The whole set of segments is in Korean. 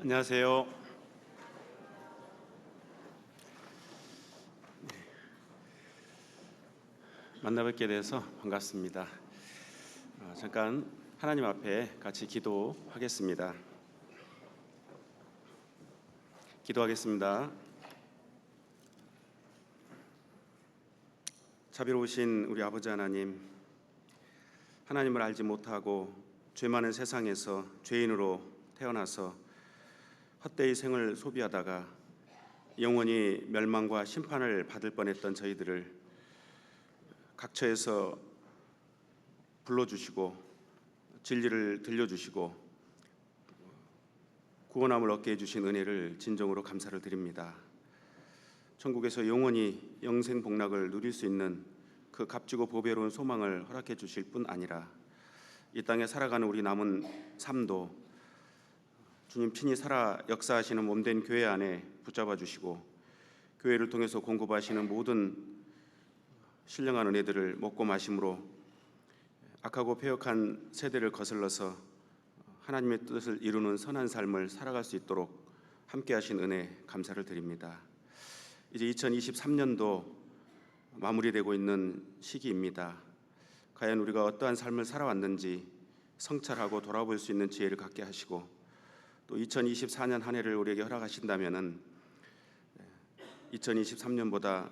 안녕하세요. 만나뵙게 돼서 반갑습니다. 잠깐 하나님 앞에 같이 기도하겠습니다. 기도하겠습니다. 자비로우신 우리 아버지 하나님, 하나님을 알지 못하고 죄 많은 세상에서 죄인으로 태어나서 헛되이 생을 소비하다가 영원히 멸망과 심판을 받을 뻔했던 저희들을 각처에서 불러주시고 진리를 들려주시고 구원함을 얻게 해주신 은혜를 진정으로 감사를 드립니다. 천국에서 영원히 영생 복락을 누릴 수 있는 그 값지고 보배로운 소망을 허락해 주실 뿐 아니라 이 땅에 살아가는 우리 남은 삶도 주님 친히 살아 역사하시는 몸된 교회 안에 붙잡아 주시고 교회를 통해서 공급하시는 모든 신령한 은혜들을 먹고 마심으로 악하고 패역한 세대를 거슬러서 하나님의 뜻을 이루는 선한 삶을 살아갈 수 있도록 함께 하신 은혜 감사를 드립니다. 이제 2023년도 마무리되고 있는 시기입니다. 과연 우리가 어떠한 삶을 살아왔는지 성찰하고 돌아볼 수 있는 지혜를 갖게 하시고 또 2024년 한 해를 우리에게 허락하신다면은 2023년보다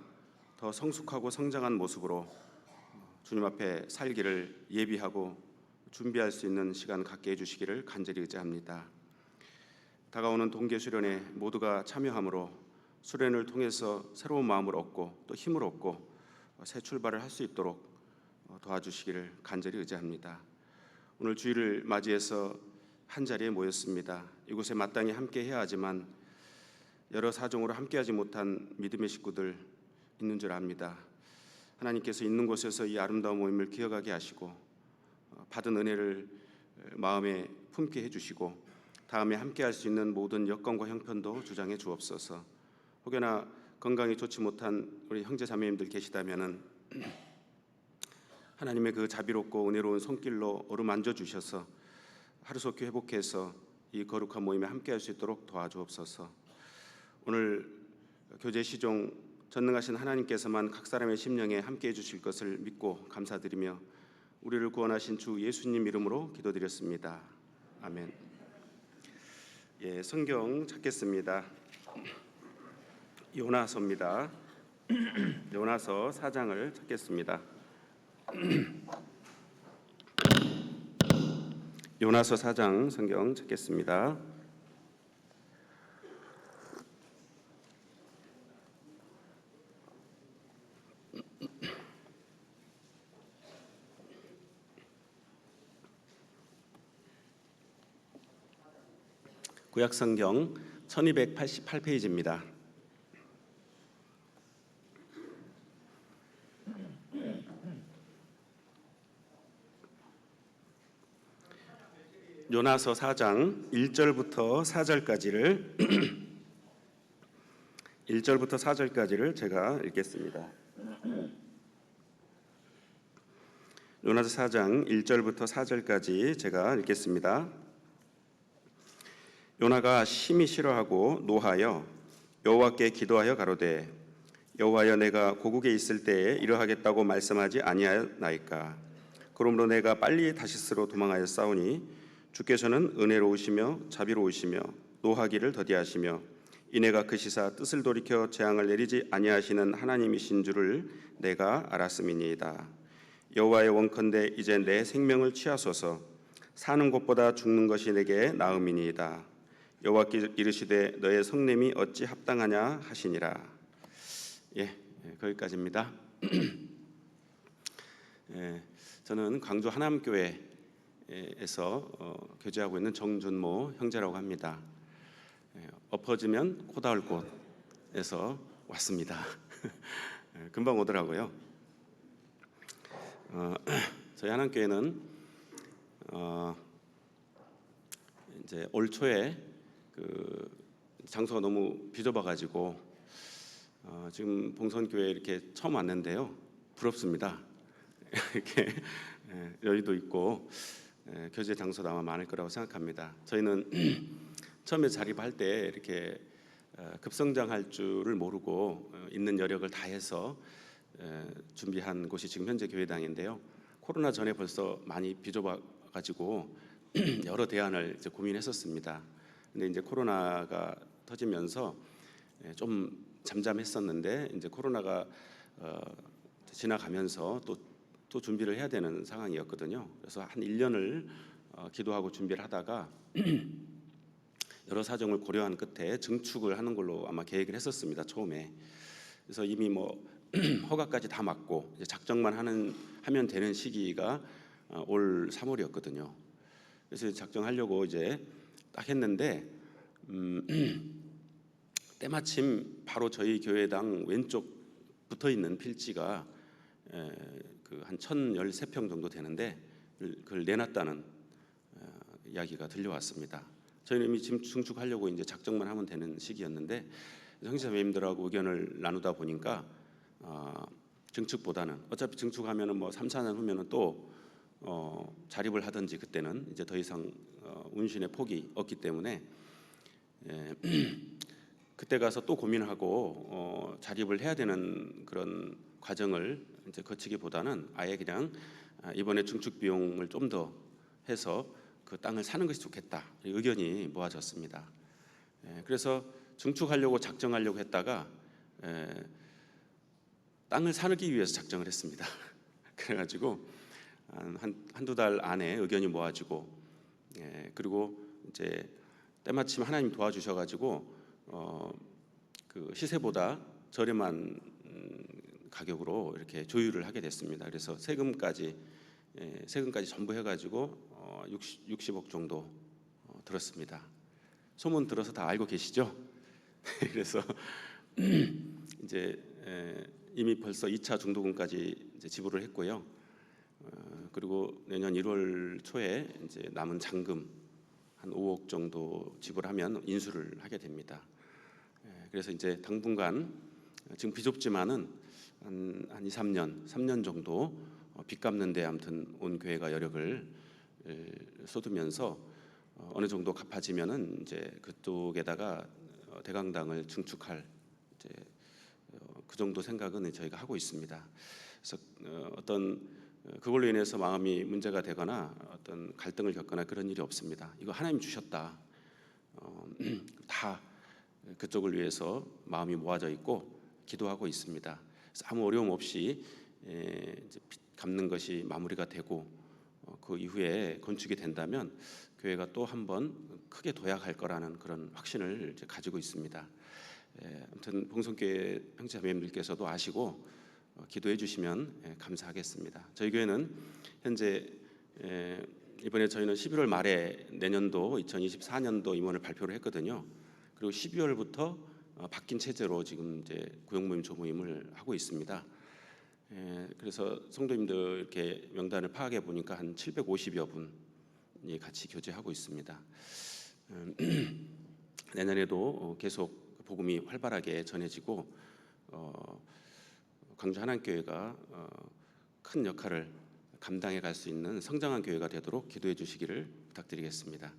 더 성숙하고 성장한 모습으로 주님 앞에 살기를 예비하고 준비할 수 있는 시간 갖게 해주시기를 간절히 의지합니다. 다가오는 동계 수련회 모두가 참여함으로 수련을 통해서 새로운 마음을 얻고 또 힘을 얻고 새 출발을 할 수 있도록 도와주시기를 간절히 의지합니다. 오늘 주일을 맞이해서 한 자리에 모였습니다. 이곳에 마땅히 함께 해야 하지만 여러 사정으로 함께하지 못한 믿음의 식구들 있는 줄 압니다. 하나님께서 있는 곳에서 이 아름다운 모임을 기억하게 하시고 받은 은혜를 마음에 품게 해주시고 다음에 함께할 수 있는 모든 여건과 형편도 주장해 주옵소서. 혹여나 건강이 좋지 못한 우리 형제 자매님들 계시다면은 하나님의 그 자비롭고 은혜로운 손길로 어루만져 주셔서 하루속히 회복해서 이 거룩한 모임에 함께할 수 있도록 도와주옵소서. 오늘 교제 시종 전능하신 하나님께서만 각 사람의 심령에 함께해 주실 것을 믿고 감사드리며 우리를 구원하신 주 예수님 이름으로 기도드렸습니다. 아멘. 성경 찾겠습니다. 요나서입니다. 요나서 4장을 찾겠습니다. 요나서 4장 성경 찾겠습니다. 구약 성경 1288페이지입니다. 요나서 4장 1절부터 4절까지를 1절부터 4절까지를 제가 읽겠습니다. 요나서 4장 1절부터 4절까지 제가 읽겠습니다. 요나가 심히 싫어하고 노하여 여호와께 기도하여 가로되 여호와여 내가 고국에 있을 때에 이러하겠다고 말씀하지 아니하였나이까. 그러므로 내가 빨리 다시스로 도망하여 싸우니 주께서는 은혜로우시며 자비로우시며 노하기를 더디하시며 이내가 그 시사 뜻을 돌이켜 재앙을 내리지 아니하시는 하나님이신 줄을 내가 알았음이니이다. 여호와의 원컨대 이제 내 생명을 취하소서. 사는 것보다 죽는 것이 내게 나음이니이다. 여호와께 이르시되 너의 성냄이 어찌 합당하냐 하시니라. 거기까지입니다. 저는 광주 하남교회에서 교제하고 있는 정준모 형제라고 합니다. 엎어지면 코 닿을 곳에서 왔습니다. 금방 오더라고요. 저희 하남교회는 이제 올 초에 그 장소가 너무 비좁아가지고 지금 봉선교회 이렇게 처음 왔는데요. 부럽습니다. 이렇게 여유도 있고 교제 장소도 아마 많을 거라고 생각합니다. 저희는 처음에 자립할 때 이렇게 급성장할 줄을 모르고 있는 여력을 다해서 준비한 곳이 지금 현재 교회당인데요. 코로나 전에 벌써 많이 비좁아가지고 여러 대안을 이제 고민했었습니다. 근데 이제 코로나가 터지면서 좀 잠잠했었는데 이제 코로나가 지나가면서 또 준비를 해야 되는 상황이었거든요. 그래서 한 1년을 기도하고 준비를 하다가 여러 사정을 고려한 끝에 증축을 하는 걸로 아마 계획을 했었습니다. 처음에. 그래서 이미 뭐 허가까지 다 맞고 이제 작정만 하면 되는 시기가 올 3월이었거든요. 그래서 작정하려고 이제 딱 했는데 때마침 바로 저희 교회당 왼쪽 붙어 있는 필지가 한 1,013평 정도 되는데 그걸 내놨다는 이야기가 들려왔습니다. 저희는 이미 지금 증축하려고 이제 작정만 하면 되는 시기였는데 형제자매님들하고 의견을 나누다 보니까 증축보다는 어차피 증축하면은 뭐 3, 4년 후면은 또 자립을 하든지 그때는 이제 더 이상 운신의 폭이 없기 때문에 그때 가서 또 고민하고 자립을 해야 되는 그런 과정을 이제 거치기보다는 아예 그냥 이번에 증축 비용을 좀 더 해서 그 땅을 사는 것이 좋겠다 의견이 모아졌습니다. 그래서 증축하려고 작정하려고 했다가 땅을 사기 위해서 작정을 했습니다. 그래가지고 한두 달 안에 의견이 모아지고 그리고 이제 때마침 하나님 도와주셔가지고 그 시세보다 저렴한 가격으로 이렇게 조율을 하게 됐습니다. 그래서 세금까지 전부 해가지고 60억 정도 들었습니다. 소문 들어서 다 알고 계시죠? 그래서 이제 이미 벌써 2차 중도금까지 이제 지불을 했고요. 그리고 내년 1월 초에 이제 남은 잔금 한 5억 정도 지불하면 인수를 하게 됩니다. 그래서 이제 당분간 지금 비좁지만은 한 2, 3년 정도 빚 갚는데 아무튼 온 교회가 여력을 쏟으면서 어느 정도 갚아지면은 이제 그쪽에다가 대강당을 증축할 이제 그 정도 생각은 저희가 하고 있습니다. 그래서 어떤 그걸로 인해서 마음이 문제가 되거나 어떤 갈등을 겪거나 그런 일이 없습니다. 이거 하나님 주셨다. 다 그쪽을 위해서 마음이 모아져 있고 기도하고 있습니다. 그래서 아무 어려움 없이 이제 갚는 것이 마무리가 되고 그 이후에 건축이 된다면 교회가 또 한 번 크게 도약할 거라는 그런 확신을 이제 가지고 있습니다. 아무튼 봉성교회 형제자매님들께서도 아시고 기도해 주시면 감사하겠습니다. 저희 교회는 현재 이번에 저희는 11월 말에 내년도 2024년도 임원을 발표를 했거든요. 그리고 12월부터 바뀐 체제로 지금 이제 구역모임 조모임을 하고 있습니다. 그래서 성도님들 이렇게 명단을 파악해 보니까 한 750여 분이 같이 교제하고 있습니다. 내년에도 계속 복음이 활발하게 전해지고 광주 하나님교회가 큰 역할을 감당해 갈 수 있는 성장한 교회가 되도록 기도해 주시기를 부탁드리겠습니다.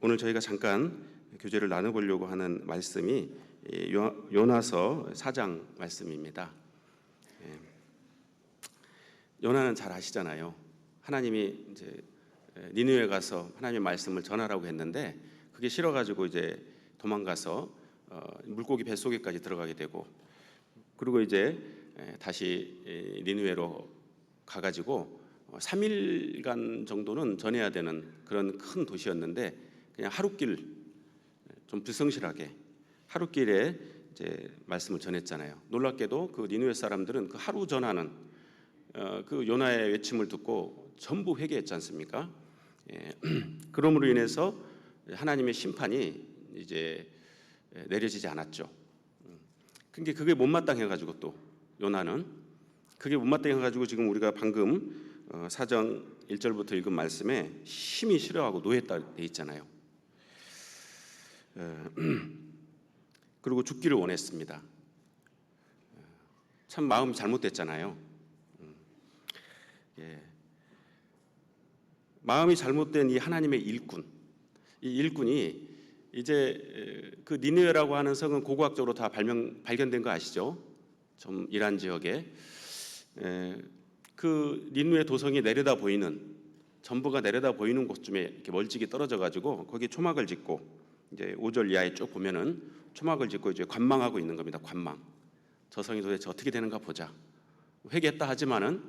오늘 저희가 잠깐 교제를 나눠보려고 하는 말씀이 요나서 4장 말씀입니다. 요나는 잘 아시잖아요. 하나님이 이제 니느웨 가서 하나님의 말씀을 전하라고 했는데 그게 싫어가지고 이제 도망가서 물고기 뱃속에까지 들어가게 되고 그리고 이제 다시 니느웨로 가가지고 3일간 정도는 전해야 되는 그런 큰 도시였는데 그냥 하루길 좀 불성실하게 하루길에 이제 말씀을 전했잖아요. 놀랍게도 그 니느웨 사람들은 그 하루 전하는 그 요나의 외침을 듣고 전부 회개했지 않습니까? 그러므로 인해서 하나님의 심판이 이제 내려지지 않았죠. 근데 그게 못마땅해가지고 또 요나는 그게 못마땅해가지고 지금 우리가 방금 4장 1절부터 읽은 말씀에 심히 싫어하고 노했다 돼 있잖아요. 그리고 죽기를 원했습니다. 참 마음이 잘못됐잖아요. 마음이 잘못된 이 하나님의 일꾼, 이 일꾼이 이제 그 니느웨라고 하는 성은 고고학적으로 다 발견된 거 아시죠? 좀 이란 지역에 그 니느웨 도성이 내려다 보이는, 전부가 내려다 보이는 곳쯤에 이렇게 멀찍이 떨어져 가지고 거기 초막을 짓고, 이제 5절 이하에 쭉 보면은 초막을 짓고 이제 관망하고 있는 겁니다. 관망. 저 성이 도대체 어떻게 되는가 보자. 회개했다 하지만은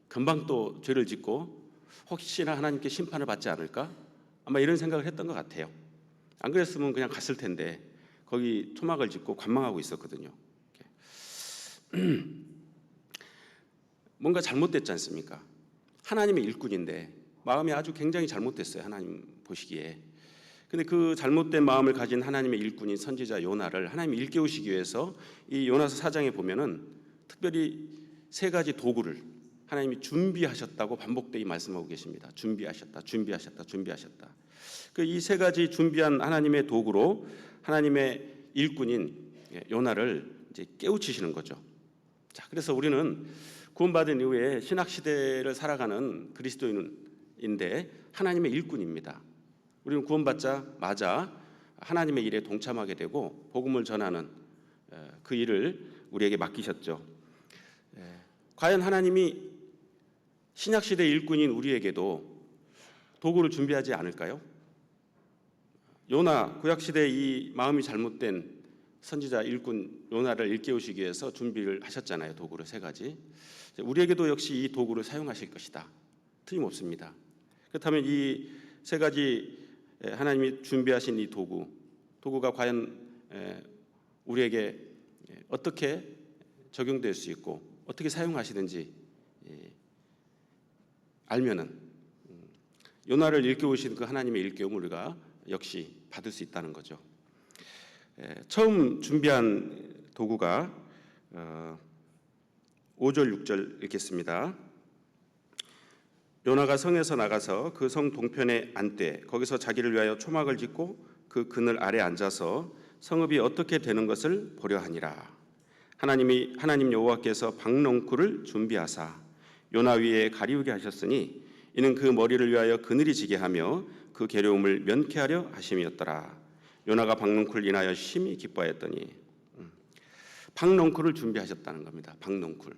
금방 또 죄를 짓고 혹시나 하나님께 심판을 받지 않을까? 아마 이런 생각을 했던 것 같아요. 안 그랬으면 그냥 갔을 텐데 거기 초막을 짓고 관망하고 있었거든요. 뭔가 잘못됐지 않습니까? 하나님의 일꾼인데 마음이 아주 굉장히 잘못됐어요. 하나님 보시기에. 근데 그 잘못된 마음을 가진 하나님의 일꾼인 선지자 요나를 하나님이 일깨우시기 위해서 이 요나서 4장에 보면은 특별히 3가지 도구를 하나님이 준비하셨다고 반복되게 말씀하고 계십니다. 준비하셨다, 준비하셨다, 준비하셨다. 그 이 3가지 준비한 하나님의 도구로 하나님의 일꾼인 요나를 이제 깨우치시는 거죠. 자, 그래서 우리는 구원받은 이후에 신학 시대를 살아가는 그리스도인인데 하나님의 일꾼입니다. 우리는 구원받자마자 하나님의 일에 동참하게 되고 복음을 전하는 그 일을 우리에게 맡기셨죠. 과연 하나님이 신약시대 일꾼인 우리에게도 도구를 준비하지 않을까요? 요나, 구약시대 이 마음이 잘못된 선지자 일꾼 요나를 일깨우시기 위해서 준비를 하셨잖아요. 도구를 3가지. 우리에게도 역시 이 도구를 사용하실 것이다. 틀림없습니다. 그렇다면 이 3가지 하나님이 준비하신 이 도구가 과연 우리에게 어떻게 적용될 수 있고 어떻게 사용하시는지 알면은 요나를 일깨우신 그 하나님의 일깨움을 우리가 역시 받을 수 있다는 거죠. 처음 준비한 도구가 5절 6절 읽겠습니다. 요나가 성에서 나가서 그 성 동편에 앉되 거기서 자기를 위하여 초막을 짓고 그 그늘 아래 앉아서 성읍이 어떻게 되는 것을 보려 하니라. 하나님 여호와께서 박넝쿨을 준비하사 요나 위에 가리우게 하셨으니 이는 그 머리를 위하여 그늘이 지게 하며 그 괴로움을 면케하려 하심이었더라. 요나가 박넝쿨 인하여 심히 기뻐하였더니 박넝쿨을 준비하셨다는 겁니다. 박넝쿨.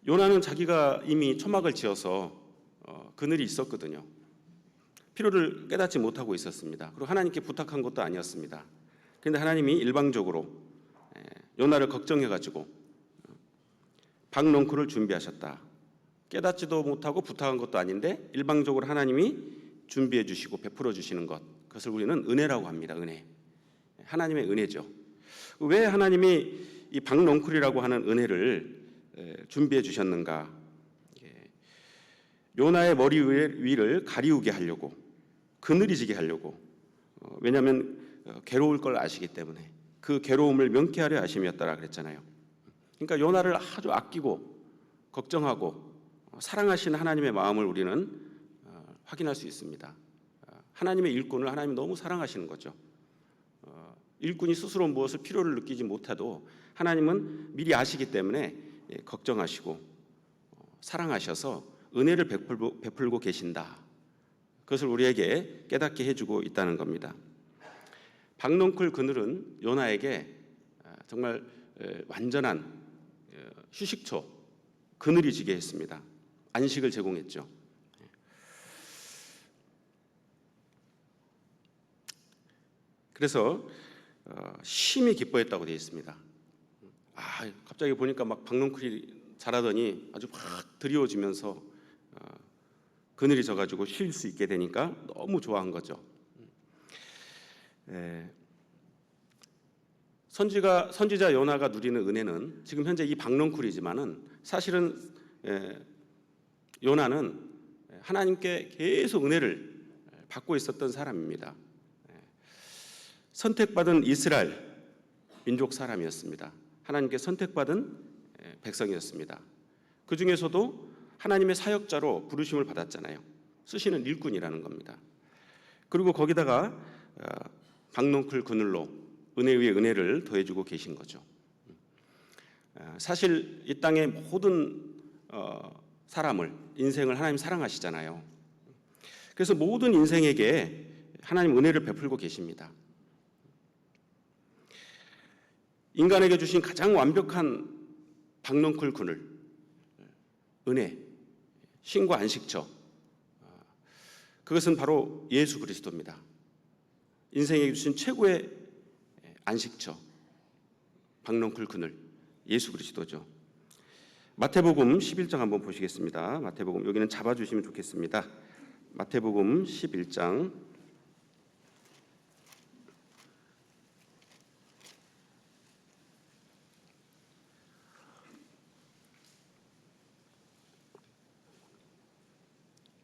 요나는 자기가 이미 초막을 지어서 그늘이 있었거든요. 필요를 깨닫지 못하고 있었습니다. 그리고 하나님께 부탁한 것도 아니었습니다. 그런데 하나님이 일방적으로 요나를 걱정해가지고 박넝쿨을 준비하셨다. 깨닫지도 못하고 부탁한 것도 아닌데 일방적으로 하나님이 준비해 주시고 베풀어 주시는 것, 그것을 우리는 은혜라고 합니다. 은혜. 하나님의 은혜죠. 왜 하나님이 이 박넝쿨이라고 하는 은혜를 준비해 주셨는가? 요나의 머리 위를 가리우게 하려고, 그늘이 지게 하려고. 왜냐하면 괴로울 걸 아시기 때문에 그 괴로움을 명쾌하려 하심이었더라 그랬잖아요. 그러니까 요나를 아주 아끼고 걱정하고 사랑하시는 하나님의 마음을 우리는 확인할 수 있습니다. 하나님의 일꾼을 하나님이 너무 사랑하시는 거죠. 일꾼이 스스로 무엇을 필요를 느끼지 못해도 하나님은 미리 아시기 때문에 걱정하시고 사랑하셔서 은혜를 베풀고 계신다. 그것을 우리에게 깨닫게 해주고 있다는 겁니다. 박넝쿨 그늘은 요나에게 정말 완전한 휴식처, 그늘이 지게 했습니다. 안식을 제공했죠. 그래서 심히 기뻐했다고 되어 있습니다. 갑자기 보니까 막 박넝쿨이 자라더니 아주 막 드리워지면서 그늘이 져가지고 쉴 수 있게 되니까 너무 좋아한 거죠. 선지자 요나가 누리는 은혜는 지금 현재 이 박넝쿨이지만은 사실은 요나는 하나님께 계속 은혜를 받고 있었던 사람입니다. 선택받은 이스라엘 민족 사람이었습니다. 하나님께 선택받은 백성이었습니다. 그 중에서도 하나님의 사역자로 부르심을 받았잖아요. 쓰시는 일꾼이라는 겁니다. 그리고 거기다가 박넝쿨 그늘로 은혜 위에 은혜를 더해주고 계신 거죠. 사실 이 땅의 모든 사람을, 인생을 하나님 사랑하시잖아요. 그래서 모든 인생에게 하나님 은혜를 베풀고 계십니다. 인간에게 주신 가장 완벽한 박넝쿨 그늘, 은혜, 신과 안식처, 그것은 바로 예수 그리스도입니다. 인생에게 주신 최고의 안식처, 박넝쿨 그늘, 예수 그리스도죠. 마태복음 11장 한번 보시겠습니다. 마태복음, 여기는 잡아주시면 좋겠습니다. 마태복음 11장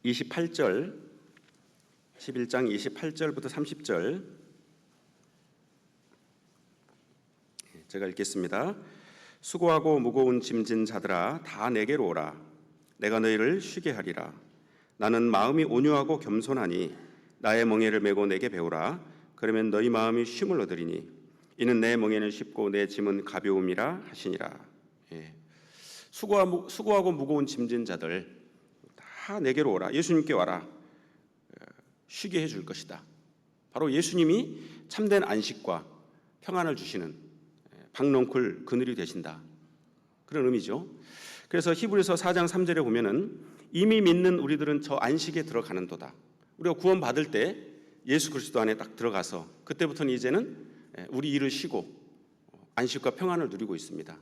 28절, 11장 28절부터 30절 제가 읽겠습니다. 수고하고 무거운 짐진 자들아 다 내게로 오라. 내가 너희를 쉬게 하리라. 나는 마음이 온유하고 겸손하니 나의 멍에를 메고 내게 배우라. 그러면 너희 마음이 쉼을 얻으리니 이는 내 멍에는 쉽고 내 짐은 가벼움이라 하시니라. 수고하고 무거운 짐진 자들 다 내게로 오라. 예수님께 와라. 쉬게 해줄 것이다. 바로 예수님이 참된 안식과 평안을 주시는 박넝쿨 그늘이 되신다. 그런 의미죠. 그래서 히브리서 4장 3절에 보면은 이미 믿는 우리들은 저 안식에 들어가는도다. 우리가 구원 받을 때 예수 그리스도 안에 딱 들어가서 그때부터는 이제는 우리 일을 쉬고 안식과 평안을 누리고 있습니다.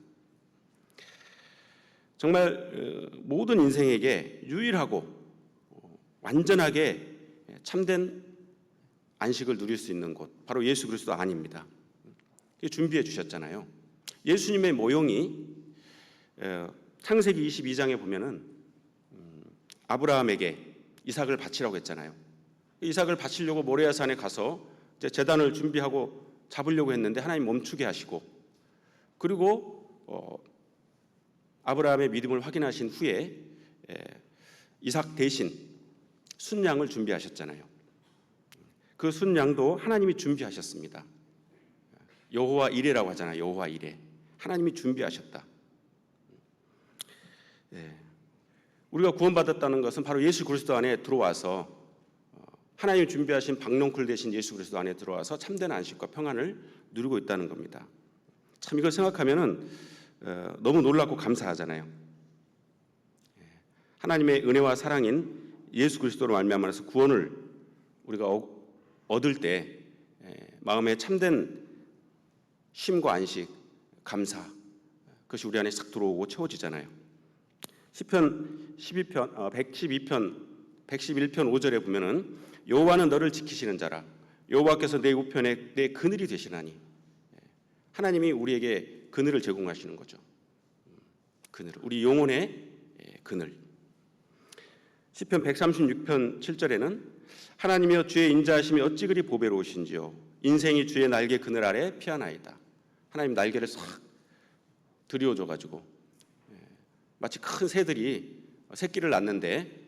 정말 모든 인생에게 유일하고 완전하게 참된 안식을 누릴 수 있는 곳, 바로 예수 그리스도 안입니다. 준비해 주셨잖아요. 예수님의 모형이 창세기 22장에 보면은 아브라함에게 이삭을 바치라고 했잖아요. 이삭을 바치려고 모레아산에 가서 이제 제단을 준비하고 잡으려고 했는데 하나님 멈추게 하시고, 그리고 아브라함의 믿음을 확인하신 후에 이삭 대신 순양을 준비하셨잖아요. 그 순양도 하나님이 준비하셨습니다. 여호와 이레라고 하잖아요. 여호와 이레. 하나님이 준비하셨다. 우리가 구원받았다는 것은 바로 예수 그리스도 안에 들어와서 하나님이 준비하신 박넝쿨 대신 예수 그리스도 안에 들어와서 참된 안식과 평안을 누리고 있다는 겁니다. 참 이걸 생각하면은 너무 놀랍고 감사하잖아요. 하나님의 은혜와 사랑인 예수 그리스도로 말미암아서 구원을 우리가 얻을 때 마음에 참된 쉼과 안식, 감사, 그것이 우리 안에 싹 들어오고 채워지잖아요. 시편 111편 5절에 보면은 여호와는 너를 지키시는 자라. 여호와께서 내 우편에 내 그늘이 되시나니. 하나님이 우리에게 그늘을 제공하시는 거죠. 그늘, 우리 영혼의 그늘. 시편 136편 7절에는 하나님이여 주의 인자하심이 어찌 그리 보배로우신지요. 인생이 주의 날개 그늘 아래 피하나이다. 하나님 날개를 싹 들이워줘가지고 마치 큰 새들이 새끼를 낳는데,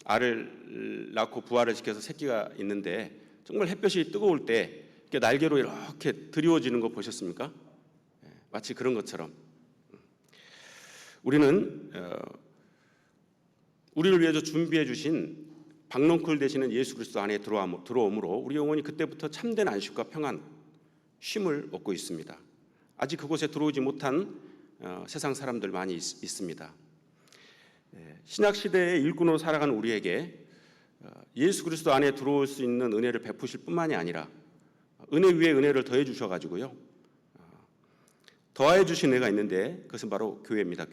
알을 낳고 부화를 시켜서 새끼가 있는데 정말 햇볕이 뜨거울 때 이렇게 날개로 이렇게 드리워지는 거 보셨습니까? 마치 그런 것처럼 우리는 우리를 위해서 준비해 주신 박넝쿨 되시는 예수 그리스도 안에 들어오므로 우리 영혼이 그때부터 참된 안식과 평안, 쉼을 얻고 있습니다. 아직 그곳에 들어오지 못한 세상 사람들 많이 있습니다. 신약 시대의 일꾼으로 살아가는 우리에게 예수 그리스도 안에 들어올 수 있는 은혜를 베푸실 뿐만이 아니라 은혜 위에 은혜를 더해 주셔가지고요, 더해 주신 은혜가 있는데 그것은 바로 교회입니다.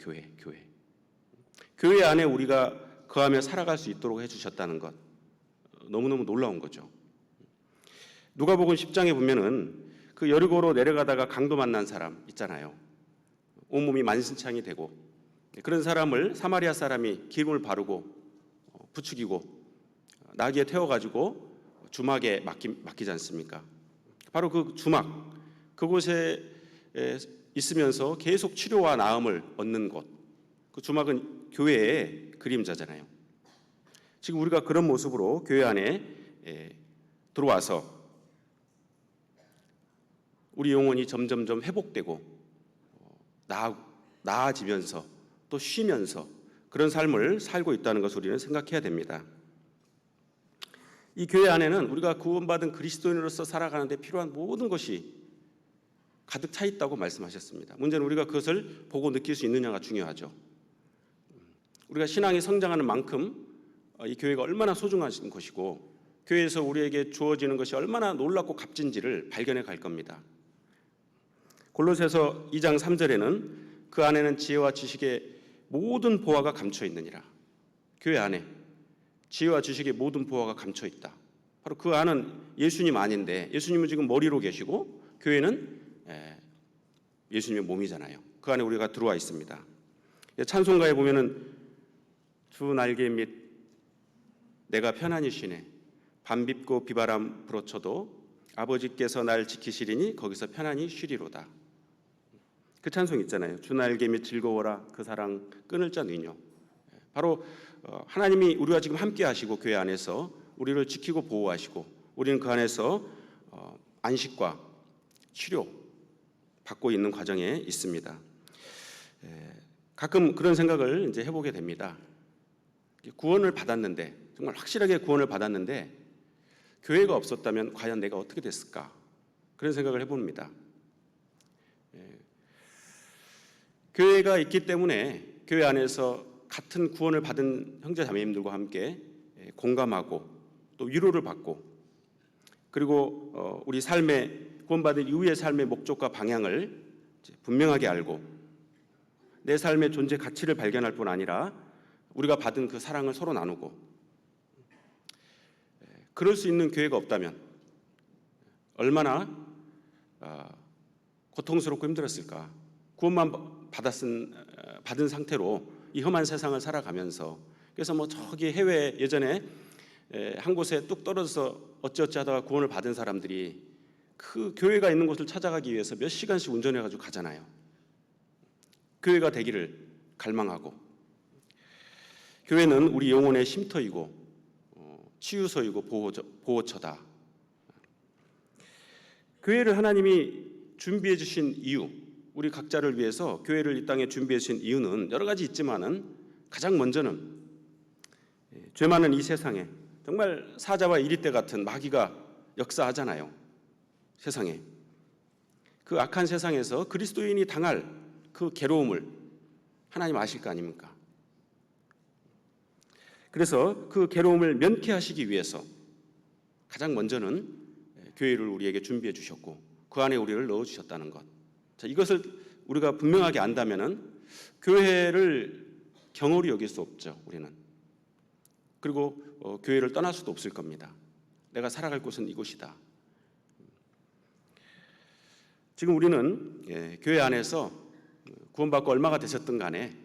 교회 안에 우리가 거하며 살아갈 수 있도록 해주셨다는 것, 너무너무 놀라운 거죠. 누가복음 10장에 보면은 그 여리고로 내려가다가 강도 만난 사람 있잖아요. 온몸이 만신창이 되고, 그런 사람을 사마리아 사람이 기름을 바르고 부추기고 나귀에 태워가지고 주막에 맡기지 않습니까? 바로 그 주막, 그곳에 있으면서 계속 치료와 나음을 얻는 곳, 그 주막은 교회의 그림자잖아요. 지금 우리가 그런 모습으로 교회 안에 들어와서 우리 영혼이 점점점 회복되고 나아지면서 또 쉬면서 그런 삶을 살고 있다는 것을 우리는 생각해야 됩니다. 이 교회 안에는 우리가 구원받은 그리스도인으로서 살아가는데 필요한 모든 것이 가득 차 있다고 말씀하셨습니다. 문제는 우리가 그것을 보고 느낄 수 있느냐가 중요하죠. 우리가 신앙이 성장하는 만큼 이 교회가 얼마나 소중한 것이고 교회에서 우리에게 주어지는 것이 얼마나 놀랍고 값진지를 발견해 갈 겁니다. 골로새서 2장 3절에는 그 안에는 지혜와 지식의 모든 보화가 감춰 있느니라. 교회 안에 지혜와 지식의 모든 보화가 감춰 있다. 바로 그 안은 예수님 안인데 예수님은 지금 머리로 계시고 교회는 예수님의 몸이잖아요. 그 안에 우리가 들어와 있습니다. 찬송가에 보면은 주 날개 및 내가 편안히 쉬네. 밤 빕고 비바람 불어쳐도 아버지께서 날 지키시리니 거기서 편안히 쉬리로다. 그 찬송 있잖아요. 주 날개 및 즐거워라 그 사랑 끊을 자 누이뇨. 바로 하나님이 우리와 지금 함께 하시고 교회 안에서 우리를 지키고 보호하시고 우리는 그 안에서 안식과 치료 받고 있는 과정에 있습니다. 가끔 그런 생각을 이제 해보게 됩니다. 구원을 받았는데 정말 확실하게 구원을 받았는데 교회가 없었다면 과연 내가 어떻게 됐을까? 그런 생각을 해봅니다. 교회가 있기 때문에 교회 안에서 같은 구원을 받은 형제 자매님들과 함께 공감하고 또 위로를 받고 그리고 우리 삶의 구원받은 이후의 삶의 목적과 방향을 분명하게 알고 내 삶의 존재 가치를 발견할 뿐 아니라 우리가 받은 그 사랑을 서로 나누고 그럴 수 있는 교회가 없다면 얼마나 고통스럽고 힘들었을까. 구원만 받은 상태로 이 험한 세상을 살아가면서 그래서 뭐 저기 해외 예전에 한 곳에 뚝 떨어져서 어찌어찌 하다가 구원을 받은 사람들이 그 교회가 있는 곳을 찾아가기 위해서 몇 시간씩 운전해가지고 가잖아요. 교회가 되기를 갈망하고 교회는 우리 영혼의 쉼터이고 치유소이고 보호처다. 교회를 하나님이 준비해 주신 이유, 우리 각자를 위해서 교회를 이 땅에 준비해 주신 이유는 여러 가지 있지만은 가장 먼저는 죄 많은 이 세상에 정말 사자와 이리떼 같은 마귀가 역사하잖아요. 세상에 그 악한 세상에서 그리스도인이 당할 그 괴로움을 하나님 아실 거 아닙니까? 그래서 그 괴로움을 면케하시기 위해서 가장 먼저는 교회를 우리에게 준비해 주셨고 그 안에 우리를 넣어 주셨다는 것. 자, 이것을 우리가 분명하게 안다면은 교회를 경홀히 여길 수 없죠. 우리는. 그리고 교회를 떠날 수도 없을 겁니다. 내가 살아갈 곳은 이곳이다. 지금 우리는 교회 안에서 구원받고 얼마가 되셨든 간에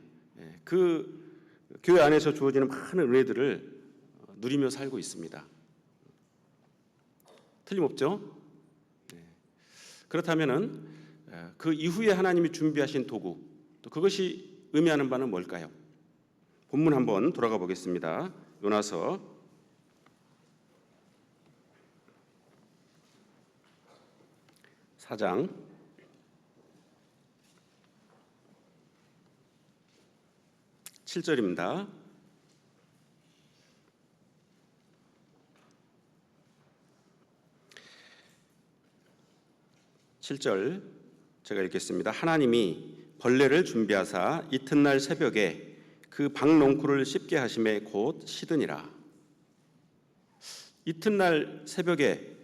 그 교회 안에서 주어지는 많은 은혜들을 누리며 살고 있습니다. 틀림없죠? 그렇다면은 그 이후에 하나님이 준비하신 도구, 또 그것이 의미하는 바는 뭘까요? 본문 한번 돌아가 보겠습니다. 요나서 4장 7절입니다. 7절 제가 읽겠습니다. 하나님이 벌레를 준비하사 이튿날 새벽에 그 박농쿨을 씹게 하심에 곧 시드니라. 이튿날 새벽에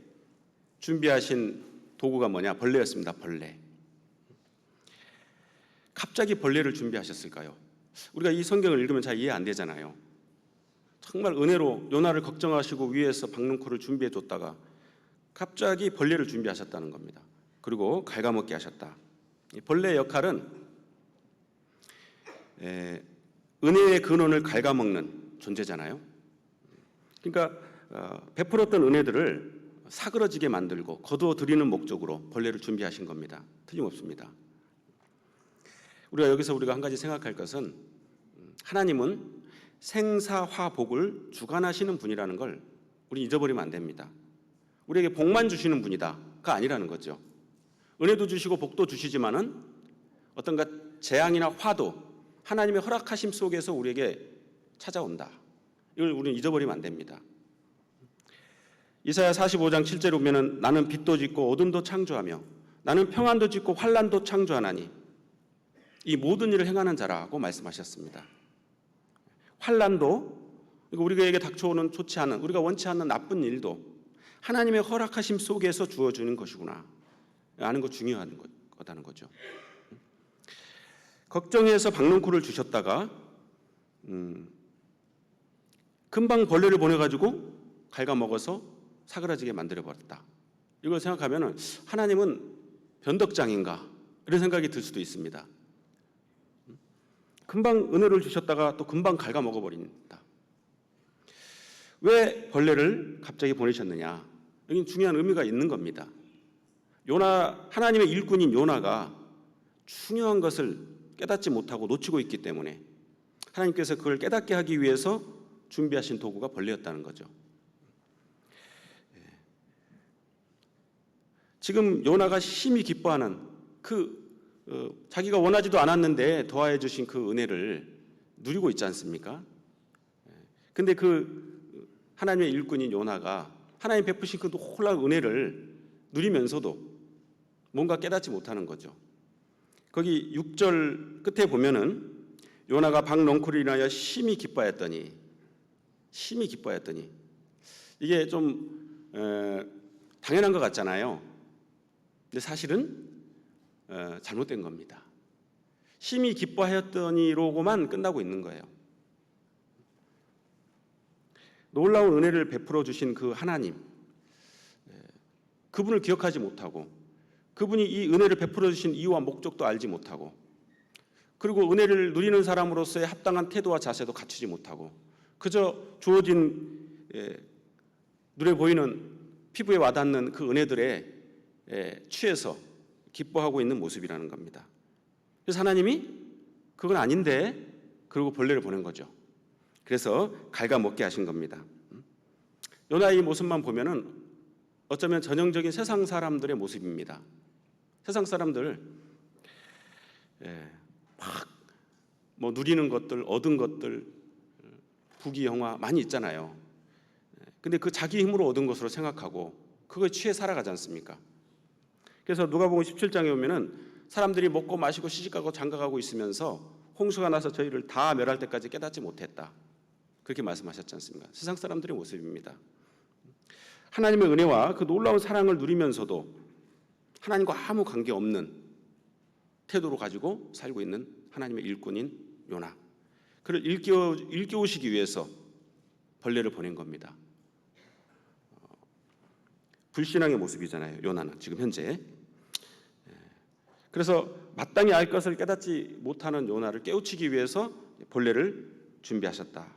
준비하신 도구가 뭐냐? 벌레였습니다. 벌레. 갑자기 벌레를 준비하셨을까요? 우리가 이 성경을 읽으면 잘 이해 안 되잖아요. 정말 은혜로 요나를 걱정하시고 위에서 박농쿨을 준비해 줬다가 갑자기 벌레를 준비하셨다는 겁니다. 그리고 갉아먹게 하셨다. 이 벌레의 역할은 은혜의 근원을 갉아먹는 존재잖아요. 그러니까 베풀었던 은혜들을 사그러지게 만들고 거두어들이는 목적으로 벌레를 준비하신 겁니다. 틀림없습니다. 우리가 한 가지 생각할 것은 하나님은 생사화복을 주관하시는 분이라는 걸 우리 잊어버리면 안 됩니다. 우리에게 복만 주시는 분이다가 아니라는 거죠. 은혜도 주시고 복도 주시지만은 어떤가 재앙이나 화도 하나님의 허락하심 속에서 우리에게 찾아온다. 이걸 우리는 잊어버리면 안 됩니다. 이사야 45장 7절에 보면은 나는 빛도 짓고 어둠도 창조하며 나는 평안도 짓고 환란도 창조하나니 이 모든 일을 행하는 자라고 말씀하셨습니다. 환란도, 우리에게 닥쳐오는 좋지 않은, 우리가 원치 않는 나쁜 일도 하나님의 허락하심 속에서 주어주는 것이구나 아는 거 중요한 거다는 거죠. 걱정해서 박넝쿨을 주셨다가 금방 벌레를 보내가지고 갉아먹어서 사그라지게 만들어버렸다. 이걸 생각하면 하나님은 변덕장인가 이런 생각이 들 수도 있습니다. 금방 은혜를 주셨다가 또 금방 갉아먹어버린다. 왜 벌레를 갑자기 보내셨느냐? 여기는 중요한 의미가 있는 겁니다. 하나님의 일꾼인 요나가 중요한 것을 깨닫지 못하고 놓치고 있기 때문에 하나님께서 그걸 깨닫게 하기 위해서 준비하신 도구가 벌레였다는 거죠. 지금 요나가 심히 기뻐하는 자기가 원하지도 않았는데 더하여 주신 그 은혜를 누리고 있지 않습니까? 근데 하나님의 일꾼인 요나가 하나님 베푸신 그 놀라운 은혜를 누리면서도 뭔가 깨닫지 못하는 거죠. 거기 6절 끝에 보면은 요나가 박넝쿨을 인하여 심히 기뻐하였더니 이게 좀 당연한 것 같잖아요. 근데 사실은 잘못된 겁니다. 심히 기뻐하였더니로고만 끝나고 있는 거예요. 놀라운 은혜를 베풀어 주신 그 하나님, 그분을 기억하지 못하고 그분이 이 은혜를 베풀어 주신 이유와 목적도 알지 못하고 그리고 은혜를 누리는 사람으로서의 합당한 태도와 자세도 갖추지 못하고 그저 주어진 눈에 보이는 피부에 와닿는 그 은혜들에 취해서 기뻐하고 있는 모습이라는 겁니다. 그래서 하나님이 그건 아닌데 그러고 벌레를 보낸 거죠. 그래서 갉아먹게 하신 겁니다. 요나의 이 모습만 보면은 어쩌면 전형적인 세상 사람들의 모습입니다. 세상 사람들 막 누리는 것들, 얻은 것들, 부귀영화 많이 있잖아요. 근데 그 자기 힘으로 얻은 것으로 생각하고 그거에 취해 살아가지 않습니까? 그래서 누가복음 17장에 보면은 사람들이 먹고 마시고 시집가고 장가가고 있으면서 홍수가 나서 저희를 다 멸할 때까지 깨닫지 못했다. 그렇게 말씀하셨지 않습니까? 세상 사람들의 모습입니다. 하나님의 은혜와 그 놀라운 사랑을 누리면서도 하나님과 아무 관계없는 태도로 가지고 살고 있는 하나님의 일꾼인 요나. 그를 일깨우시기 위해서 벌레를 보낸 겁니다. 불신앙의 모습이잖아요. 요나는 지금 현재. 그래서 마땅히 알 것을 깨닫지 못하는 요나를 깨우치기 위해서 벌레를 준비하셨다.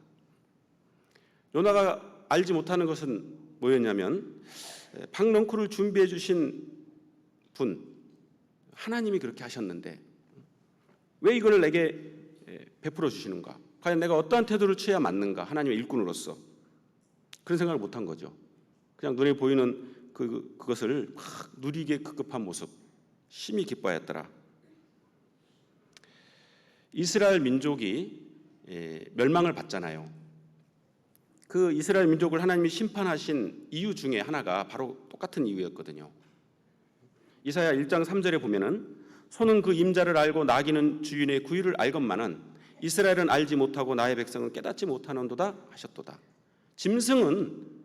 요나가 알지 못하는 것은 뭐였냐면 박넝쿨을 준비해 주신 분 하나님이 그렇게 하셨는데 왜 이걸 내게 베풀어 주시는가? 과연 내가 어떠한 태도를 취해야 맞는가? 하나님의 일꾼으로서 그런 생각을 못한 거죠. 그냥 눈에 보이는 그것을 막 누리게 급급한 모습, 심히 기뻐하였더라. 이스라엘 민족이 멸망을 받잖아요. 그 이스라엘 민족을 하나님이 심판하신 이유 중에 하나가 바로 똑같은 이유였거든요. 이사야 1장 3절에 보면은 소는 그 임자를 알고 나귀는 주인의 구유를 알건만은 이스라엘은 알지 못하고 나의 백성은 깨닫지 못하는도다 하셨도다. 짐승은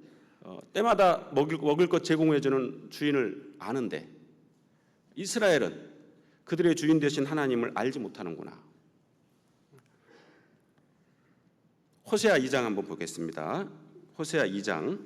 때마다 먹을 것 제공해주는 주인을 아는데 이스라엘은 그들의 주인 되신 하나님을 알지 못하는구나. 호세아 2장 한번 보겠습니다. 호세아 2장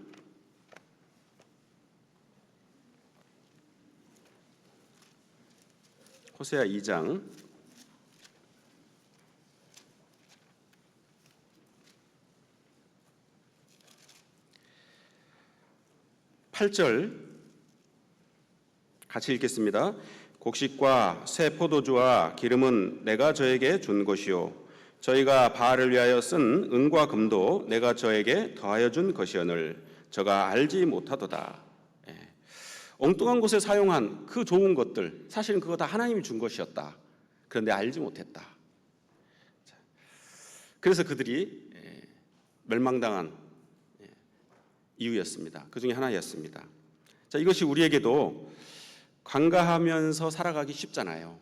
8절 같이 읽겠습니다. 곡식과 새 포도주와 기름은 내가 저에게 준 것이요 저희가 바알을 위하여 쓴 은과 금도 내가 저에게 더하여 준 것이오늘 저가 알지 못하도다. 엉뚱한 곳에 사용한 그 좋은 것들 사실은 그거 다 하나님이 준 것이었다. 그런데 알지 못했다. 그래서 그들이 멸망당한 이유였습니다. 그 중에 하나였습니다. 자, 이것이 우리에게도 관가하면서 살아가기 쉽잖아요.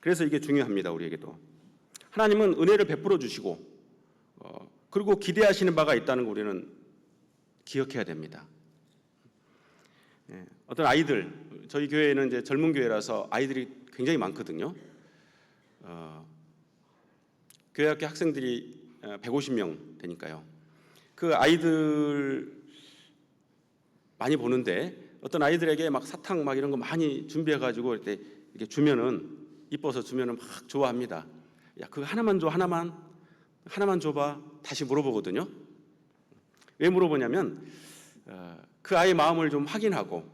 그래서 이게 중요합니다. 우리에게도 하나님은 은혜를 베풀어 주시고 그리고 기대하시는 바가 있다는 걸 우리는 기억해야 됩니다. 어떤 아이들, 저희 교회는 이제 젊은 교회라서 아이들이 굉장히 많거든요. 교회 학교 학생들이 150명 되니까요. 그 아이들 많이 보는데 어떤 아이들에게 막 사탕 막 이런 거 많이 준비해가지고 이렇게 주면은 이뻐서 주면은 막 좋아합니다. 야, 그거 하나만 줘, 하나만 줘봐. 다시 물어보거든요. 왜 물어보냐면 그 아이의 마음을 좀 확인하고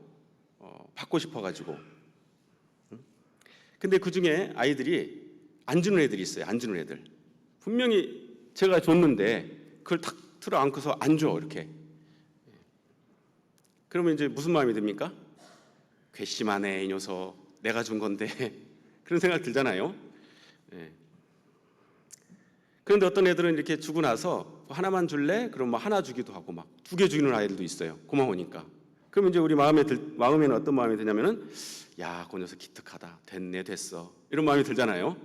받고 싶어가지고. 근데 그 중에 아이들이 안 주는 애들이 있어요. 안 주는 애들. 분명히 제가 줬는데 그걸 탁 틀어 안고서 안 줘, 이렇게. 그러면 이제 무슨 마음이 듭니까? 괘씸하네, 이 녀석. 내가 준 건데. 그런 생각 들잖아요. 그런데 어떤 애들은 이렇게 주고 나서 하나만 줄래? 그럼 뭐 하나 주기도 하고 막 2개 주는 아이들도 있어요. 고마우니까. 그러면 이제 우리 마음에는 어떤 마음이 드냐면은 야, 그 녀석 기특하다. 됐네, 됐어. 이런 마음이 들잖아요.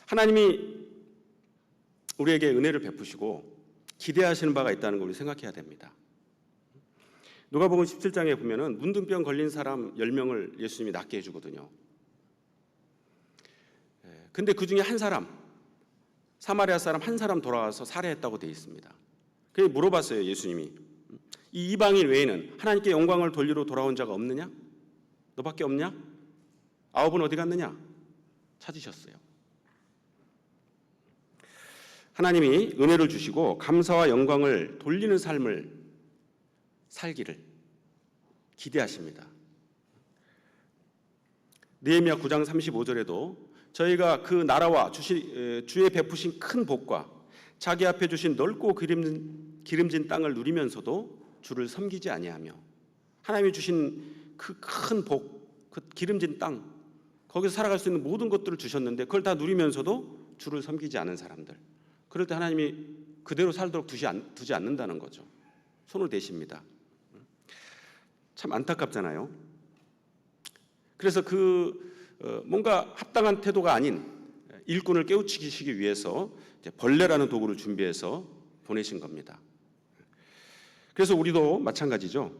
하나님이 우리에게 은혜를 베푸시고 기대하시는 바가 있다는 걸 우리 생각해야 됩니다. 누가복음 17장에 보면은 문둥병 걸린 사람 10명을 예수님이 낫게 해주거든요. 근데 그 중에 한 사람, 사마리아 사람 한 사람 돌아와서 살해했다고 되어 있습니다. 그래서 물어봤어요, 예수님이. 이 이방인 외에는 하나님께 영광을 돌리러 돌아온 자가 없느냐? 너밖에 없냐? 9은 어디 갔느냐? 찾으셨어요. 하나님이 은혜를 주시고 감사와 영광을 돌리는 삶을 살기를 기대하십니다. 느헤미야 9장 35절에도 저희가 그 나라와 주의 베푸신 큰 복과 자기 앞에 주신 넓고 기름진 땅을 누리면서도 주를 섬기지 아니하며, 하나님이 주신 그 큰 복, 그 기름진 땅, 거기서 살아갈 수 있는 모든 것들을 주셨는데 그걸 다 누리면서도 주를 섬기지 않은 사람들, 그럴 때 하나님이 그대로 살도록 두지 않는다는 거죠. 손을 대십니다. 참 안타깝잖아요. 그래서 뭔가 합당한 태도가 아닌 일꾼을 깨우치시기 위해서 벌레라는 도구를 준비해서 보내신 겁니다. 그래서 우리도 마찬가지죠.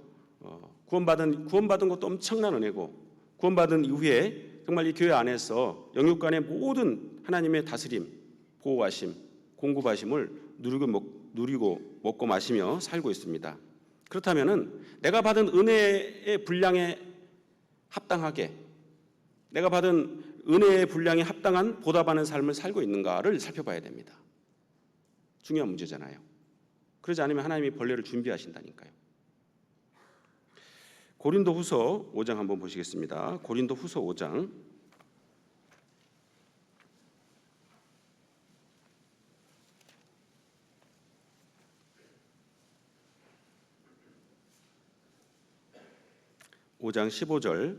구원받은 것도 엄청난 은혜고, 구원받은 이후에 정말 이 교회 안에서 영육간의 모든 하나님의 다스림, 보호하심, 공급하심을 누리고 먹고 마시며 살고 있습니다. 그렇다면은 내가 받은 은혜의 분량에 합당하게, 내가 받은 은혜의 분량에 합당한 보답하는 삶을 살고 있는가를 살펴봐야 됩니다. 중요한 문제잖아요. 그러지 않으면 하나님이 벌레를 준비하신다니까요. 고린도후서 5장 한번 보시겠습니다. 고린도후서 5장 5장 15절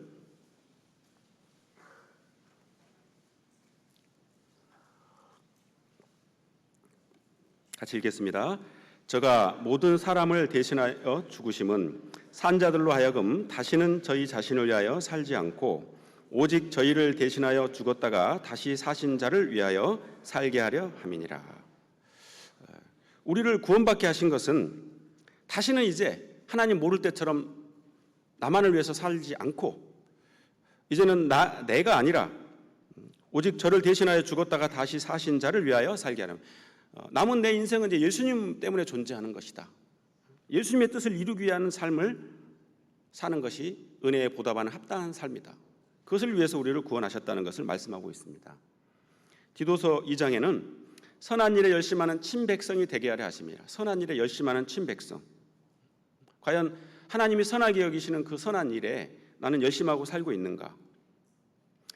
같이 읽겠습니다. 저가 모든 사람을 대신하여 죽으심은 산자들로 하여금 다시는 저희 자신을 위하여 살지 않고 오직 저희를 대신하여 죽었다가 다시 사신 자를 위하여 살게 하려 함이니라. 우리를 구원받게 하신 것은 다시는 이제 하나님 모를 때처럼 나만을 위해서 살지 않고 이제는 내가 아니라 오직 저를 대신하여 죽었다가 다시 사신 자를 위하여 살게 하려. 남은 내 인생은 이제 예수님 때문에 존재하는 것이다. 예수님의 뜻을 이루기 위한 삶을 사는 것이 은혜에 보답하는 합당한 삶이다. 그것을 위해서 우리를 구원하셨다는 것을 말씀하고 있습니다. 디도서 2장에는 선한 일에 열심하는 친백성이 되게 하려 하심이라. 선한 일에 열심하는 친백성. 과연 하나님이 선하게 여기시는 그 선한 일에 나는 열심하고 살고 있는가?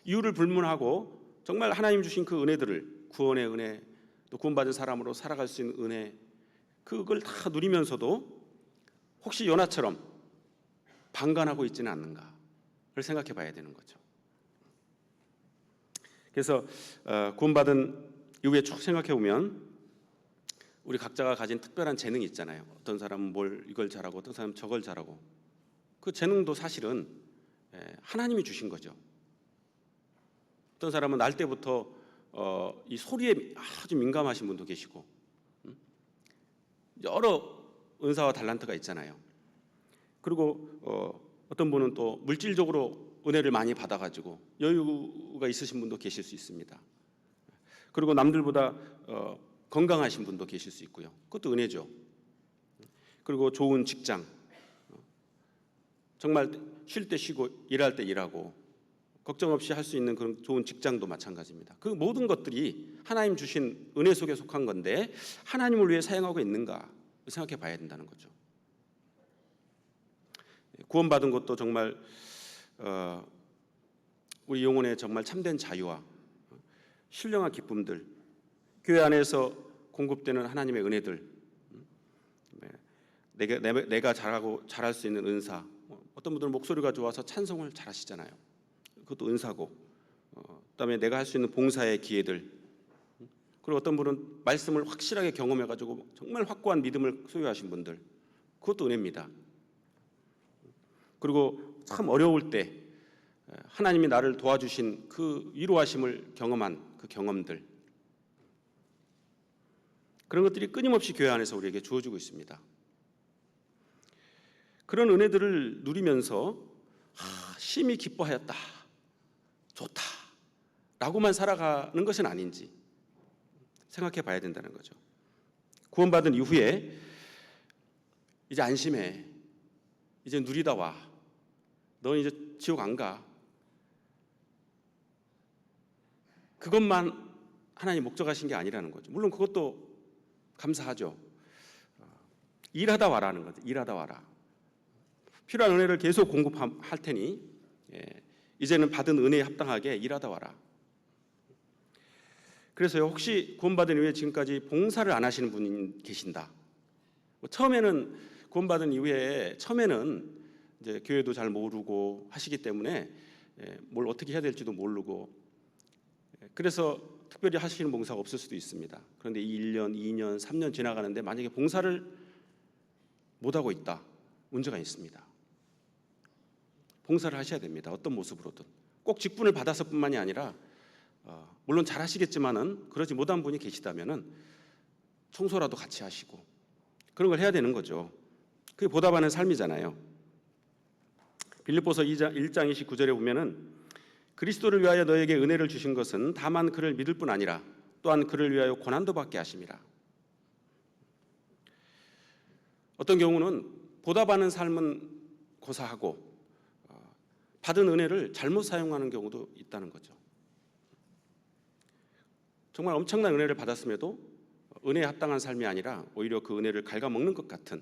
이유를 불문하고 정말 하나님 주신 그 은혜들을, 구원의 은혜, 또 구원받은 사람으로 살아갈 수 있는 은혜, 그걸 다 누리면서도 혹시 요나처럼 방관하고 있지는 않는가를 생각해 봐야 되는 거죠. 그래서 구원받은 이후에 쭉 생각해 보면 우리 각자가 가진 특별한 재능이 있잖아요. 어떤 사람은 이걸 잘하고 어떤 사람은 저걸 잘하고. 그 재능도 사실은 하나님이 주신 거죠. 어떤 사람은 날 때부터 이 소리에 아주 민감하신 분도 계시고, 여러 은사와 달란트가 있잖아요. 그리고 어떤 분은 또 물질적으로 은혜를 많이 받아가지고 여유가 있으신 분도 계실 수 있습니다. 그리고 남들보다 건강하신 분도 계실 수 있고요. 그것도 은혜죠. 그리고 좋은 직장, 정말 쉴 때 쉬고 일할 때 일하고 걱정 없이 할 수 있는 그런 좋은 직장도 마찬가지입니다. 그 모든 것들이 하나님 주신 은혜 속에 속한 건데 하나님을 위해 사용하고 있는가 생각해 봐야 된다는 거죠. 구원받은 것도 정말 우리 영혼의 정말 참된 자유와 신령한 기쁨들, 교회 안에서 공급되는 하나님의 은혜들, 내가 잘할 수 있는 은사, 어떤 분들은 목소리가 좋아서 찬송을 잘하시잖아요. 그것도 은사고, 그다음에 내가 할 수 있는 봉사의 기회들, 그리고 어떤 분은 말씀을 확실하게 경험해가지고 정말 확고한 믿음을 소유하신 분들, 그것도 은혜입니다. 그리고 참 어려울 때 하나님이 나를 도와주신 그 위로하심을 경험한 그 경험들, 그런 것들이 끊임없이 교회 안에서 우리에게 주어지고 있습니다. 그런 은혜들을 누리면서 심히 기뻐하였다, 좋다 라고만 살아가는 것은 아닌지 생각해 봐야 된다는 거죠. 구원받은 이후에 이제 안심해, 이제 누리다 와, 넌 이제 지옥 안 가, 그것만 하나님 목적하신 게 아니라는 거죠. 물론 그것도 감사하죠. 일하다 와라는 거죠. 일하다 와라. 필요한 은혜를 계속 공급할 테니 이제는 받은 은혜에 합당하게 일하다 와라. 그래서 혹시 구원받은 이후에 지금까지 봉사를 안 하시는 분이 계신다. 처음에는 구원받은 이후에 처음에는 이제 교회도 잘 모르고 하시기 때문에 뭘 어떻게 해야 될지도 모르고, 그래서 특별히 하시는 봉사가 없을 수도 있습니다. 그런데 1년, 2년, 3년 지나가는데 만약에 봉사를 못하고 있다, 문제가 있습니다. 봉사를 하셔야 됩니다. 어떤 모습으로든. 꼭 직분을 받아서뿐만이 아니라 물론 잘 하시겠지만은 그러지 못한 분이 계시다면은 청소라도 같이 하시고 그런 걸 해야 되는 거죠. 그게 보답하는 삶이잖아요. 빌립보서 1장 29절에 보면은 그리스도를 위하여 너에게 은혜를 주신 것은 다만 그를 믿을 뿐 아니라 또한 그를 위하여 고난도 받게 하심이라. 어떤 경우는 보답하는 삶은 고사하고 받은 은혜를 잘못 사용하는 경우도 있다는 거죠. 정말 엄청난 은혜를 받았음에도 은혜에 합당한 삶이 아니라 오히려 그 은혜를 갉아먹는 것 같은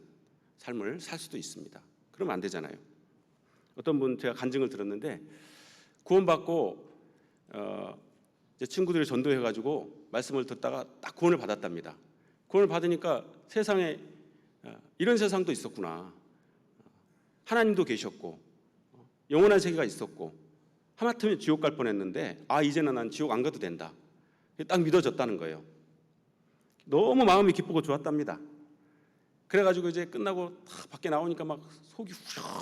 삶을 살 수도 있습니다. 그러면 안 되잖아요. 어떤 분 제가 간증을 들었는데 구원받고 이제 친구들이 전도해가지고 말씀을 듣다가 딱 구원을 받았답니다. 구원을 받으니까 세상에 이런 세상도 있었구나. 하나님도 계셨고 영원한 세계가 있었고 하마터면 지옥 갈 뻔했는데 이제는 난 지옥 안 가도 된다. 딱 믿어졌다는 거예요. 너무 마음이 기쁘고 좋았답니다. 그래가지고 이제 끝나고 딱 밖에 나오니까 막 속이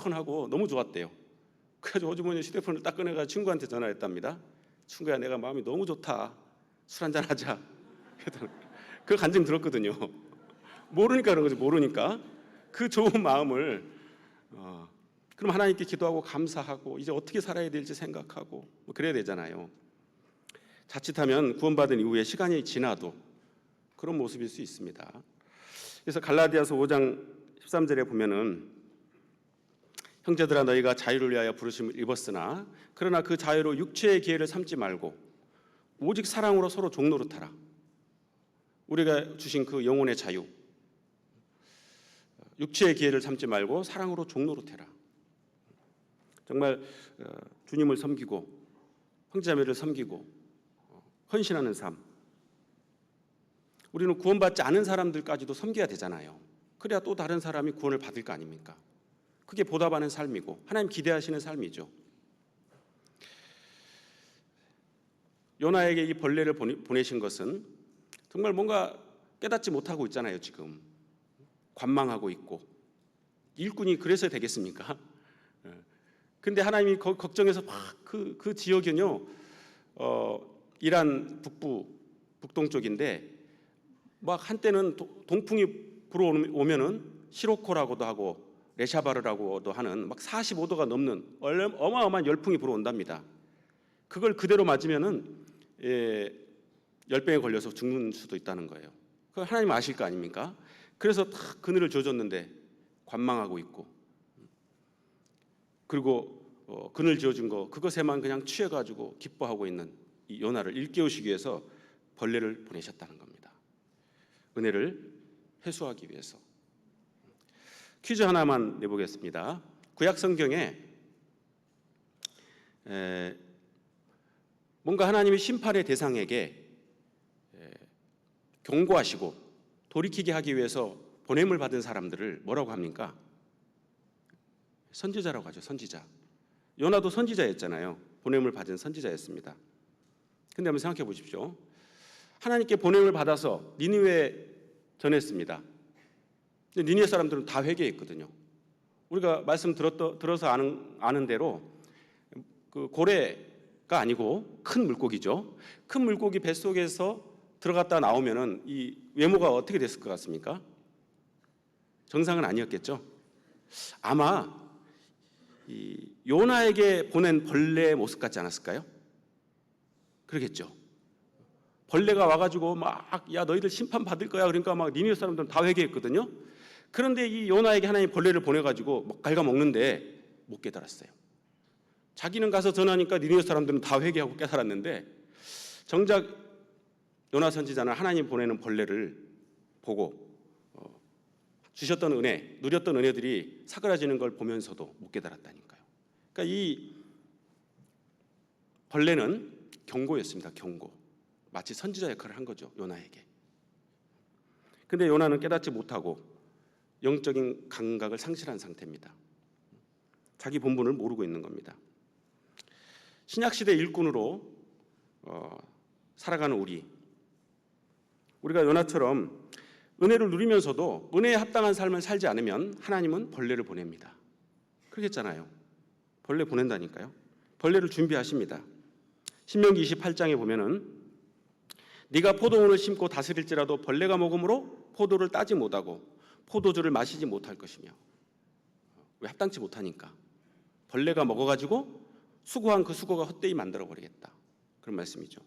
후련하고 너무 좋았대요. 그래가지고 호주머니 휴대폰을 딱 꺼내가 친구한테 전화했답니다. 친구야, 내가 마음이 너무 좋다. 술 한잔 하자. 그 간증 들었거든요. 모르니까 그런 거지. 모르니까 그 좋은 마음을 그럼 하나님께 기도하고 감사하고 이제 어떻게 살아야 될지 생각하고 뭐 그래야 되잖아요. 자칫하면 구원받은 이후에 시간이 지나도 그런 모습일 수 있습니다. 그래서 갈라디아서 5장 13절에 보면은 형제들아 너희가 자유를 위하여 부르심을 입었으나 그러나 그 자유로 육체의 기회를 삼지 말고 오직 사랑으로 서로 종노릇하라. 우리가 주신 그 영혼의 자유, 육체의 기회를 삼지 말고 사랑으로 종노릇해라. 정말 주님을 섬기고 형제자매를 섬기고 헌신하는 삶. 우리는 구원받지 않은 사람들까지도 섬겨야 되잖아요. 그래야 또 다른 사람이 구원을 받을 거 아닙니까? 그게 보답하는 삶이고 하나님 기대하시는 삶이죠. 요나에게 이 벌레를 보내신 것은 정말 뭔가 깨닫지 못하고 있잖아요. 지금 관망하고 있고. 일꾼이 그래서 되겠습니까? 근데 하나님이 걱정해서 막 그 지역은요, 이란 북동쪽인데 막 한때는 동풍이 불어오면은 시로코라고도 하고 레샤바르라고도 하는 막 45도가 넘는 어마어마한 열풍이 불어온답니다. 그걸 그대로 맞으면은 열병에 걸려서 죽는 수도 있다는 거예요. 그걸 하나님 아실 거 아닙니까? 그래서 다 그늘을 줘줬는데 관망하고 있고, 그리고 그늘 지어준 거 그것에만 그냥 취해가지고 기뻐하고 있는 이 요나를 일깨우시기 위해서 벌레를 보내셨다는 겁니다. 은혜를 회수하기 위해서. 퀴즈 하나만 내보겠습니다. 구약 성경에 뭔가 하나님이 심판의 대상에게 경고하시고 돌이키게 하기 위해서 보냄을 받은 사람들을 뭐라고 합니까? 선지자라고 하죠. 선지자. 요나도 선지자였잖아요. 보냄을 받은 선지자였습니다. 근데 한번 생각해 보십시오. 하나님께 보냄을 받아서 니느웨에 전했습니다. 근데 니느웨 사람들은 다 회개했거든요. 우리가 말씀 들어서 아는 대로 그 고래가 아니고 큰 물고기죠. 큰 물고기 뱃속에서 들어갔다 나오면은 이 외모가 어떻게 됐을 것 같습니까? 정상은 아니었겠죠. 아마 이 요나에게 보낸 벌레의 모습 같지 않았을까요? 그러겠죠. 벌레가 와가지고 막 야 너희들 심판 받을 거야 그러니까 막 니느웨 사람들은 다 회개했거든요. 그런데 이 요나에게 하나님 벌레를 보내가지고 막 갉아먹는데 못 깨달았어요. 자기는 가서 전하니까 니느웨 사람들은 다 회개하고 깨달았는데 정작 요나 선지자는 하나님 보내는 벌레를 보고 주셨던 은혜, 누렸던 은혜들이 사그라지는 걸 보면서도 못 깨달았다니까요. 그러니까 이 벌레는 경고였습니다. 경고. 마치 선지자 역할을 한 거죠. 요나에게. 근데 요나는 깨닫지 못하고 영적인 감각을 상실한 상태입니다. 자기 본분을 모르고 있는 겁니다. 신약시대 일꾼으로 살아가는 우리가 요나처럼 은혜를 누리면서도 은혜에 합당한 삶을 살지 않으면 하나님은 벌레를 보냅니다. 그러겠잖아요. 벌레 보낸다니까요. 벌레를 준비하십니다. 신명기 28장에 보면은 네가 포도원을 심고 다스릴지라도 벌레가 먹음으로 포도를 따지 못하고 포도주를 마시지 못할 것이며. 왜? 합당치 못하니까. 벌레가 먹어가지고 수고한 그 수고가 헛되이 만들어버리겠다. 그런 말씀이죠.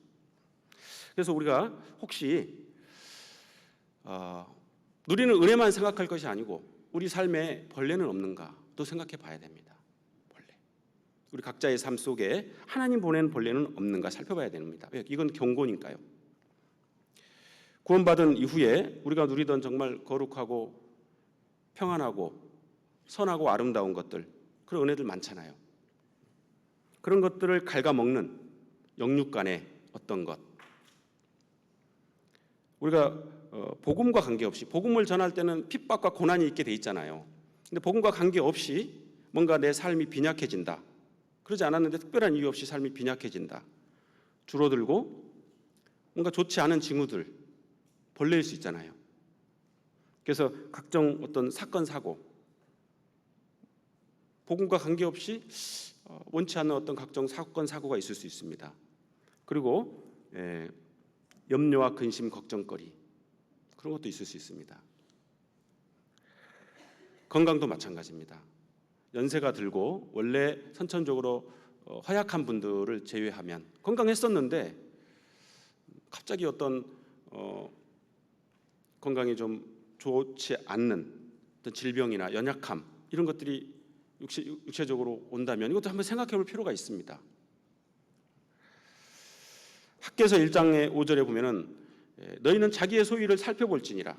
그래서 우리가 혹시 누리는 은혜만 생각할 것이 아니고 우리 삶에 벌레는 없는가도 생각해 봐야 됩니다. 벌레. 우리 각자의 삶 속에 하나님 보낸 벌레는 없는가 살펴봐야 됩니다. 이건 경고니까요. 구원받은 이후에 우리가 누리던 정말 거룩하고 평안하고 선하고 아름다운 것들, 그런 은혜들 많잖아요. 그런 것들을 갉아먹는 영육간의 어떤 것, 우리가 복음과 관계없이, 복음을 전할 때는 핍박과 고난이 있게 돼 있잖아요. 근데 복음과 관계없이 뭔가 내 삶이 빈약해진다, 그러지 않았는데 특별한 이유 없이 삶이 빈약해진다, 줄어들고 뭔가 좋지 않은 징후들, 벌레일 수 있잖아요. 그래서 각종 어떤 사건 사고, 복음과 관계없이 원치 않는 어떤 각종 사건 사고가 있을 수 있습니다. 그리고 염려와 근심, 걱정거리, 그런 것도 있을 수 있습니다. 건강도 마찬가지입니다. 연세가 들고 원래 선천적으로 허약한 분들을 제외하면 건강했었는데 갑자기 어떤 건강이 좀 좋지 않는 어떤 질병이나 연약함, 이런 것들이 육체적으로 온다면 이것도 한번 생각해 볼 필요가 있습니다. 학개서 1장의 5절에 보면은 너희는 자기의 소유를 살펴볼지니라,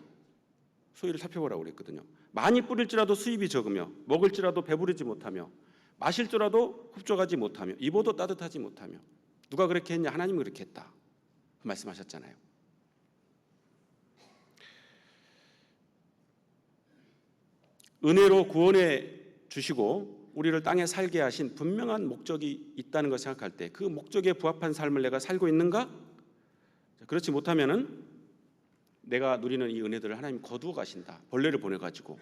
소유를 살펴보라고 그랬거든요. 많이 뿌릴지라도 수입이 적으며 먹을지라도 배부르지 못하며 마실 줄라도 흡족하지 못하며 입어도 따뜻하지 못하며. 누가 그렇게 했냐? 하나님이 그렇게 했다 말씀하셨잖아요. 은혜로 구원해 주시고 우리를 땅에 살게 하신 분명한 목적이 있다는 걸 생각할 때 그 목적에 부합한 삶을 내가 살고 있는가? 그렇지 못하면은 내가 누리는 이 은혜들을 하나님 거두어 가신다. 벌레를 보내가지고.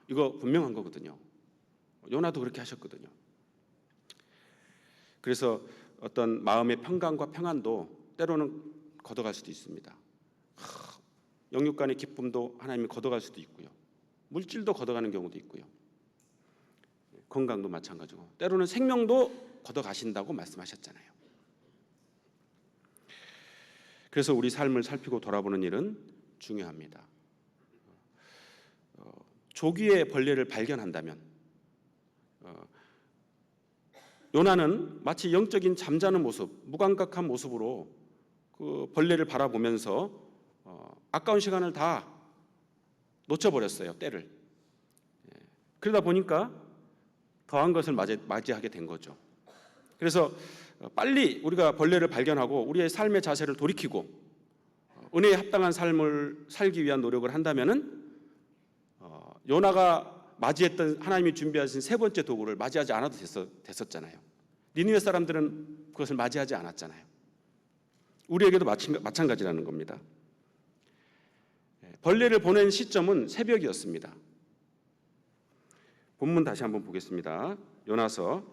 이거 분명한 거거든요. 요나도 그렇게 하셨거든요. 그래서 어떤 마음의 평강과 평안도 때로는 걷어갈 수도 있습니다. 영육 간의 기쁨도 하나님이 걷어갈 수도 있고요. 물질도 걷어가는 경우도 있고요. 건강도 마찬가지고 때로는 생명도 걷어가신다고 말씀하셨잖아요. 그래서 우리 삶을 살피고 돌아보는 일은 중요합니다. 조기에 벌레를 발견한다면 요나는 마치 영적인 잠자는 모습, 무감각한 모습으로 그 벌레를 바라보면서 아까운 시간을 다 놓쳐버렸어요. 때를. 그러다 보니까 더한 것을 맞이하게 된 거죠. 그래서 빨리 우리가 벌레를 발견하고 우리의 삶의 자세를 돌이키고 은혜에 합당한 삶을 살기 위한 노력을 한다면은 요나가 맞이했던 하나님이 준비하신 세 번째 도구를 맞이하지 않아도 됐었잖아요. 니느웨 사람들은 그것을 맞이하지 않았잖아요. 우리에게도 마찬가지라는 겁니다. 벌레를 보낸 시점은 새벽이었습니다. 본문 다시 한번 보겠습니다. 요나서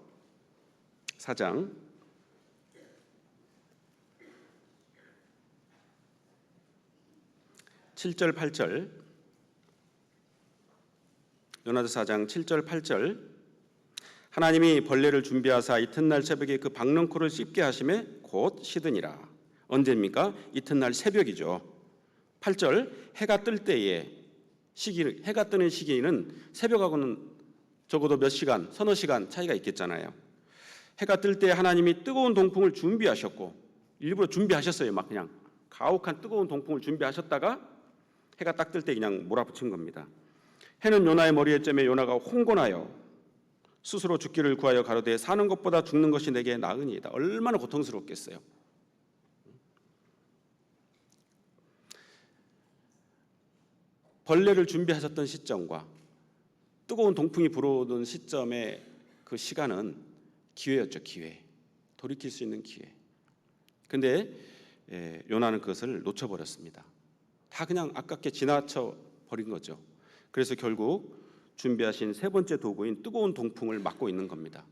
4장 7절 8절 요나서 4장 7절 8절 하나님이 벌레를 준비하사 이튿날 새벽에 그 박넝쿨을 씹게 하심에 곧 시드니라. 언제입니까? 이튿날 새벽이죠. 8절 해가 뜰 때에 해가 뜨는 시기는 새벽하고는 적어도 몇 시간, 서너 시간 차이가 있겠잖아요. 해가 뜰 때 하나님이 뜨거운 동풍을 준비하셨고 일부러 준비하셨어요. 막 그냥 가혹한 뜨거운 동풍을 준비하셨다가 해가 딱 뜰 때 그냥 몰아붙인 겁니다. 해는 요나의 머리에 쬐매 요나가 홍곤하여 스스로 죽기를 구하여 가로되 사는 것보다 죽는 것이 내게 나으니이다. 얼마나 고통스럽겠어요. 벌레를 준비하셨던 시점과 뜨거운 동풍이 불어오던 시점의 그 시간은 기회였죠. 기회. 돌이킬 수 있는 기회. 근데 요나는 그것을 놓쳐버렸습니다. 다 그냥 아깝게 지나쳐 버린 거죠. 그래서 결국 준비하신 세 번째 도구인 뜨거운 동풍을 맞고 있는 겁니다.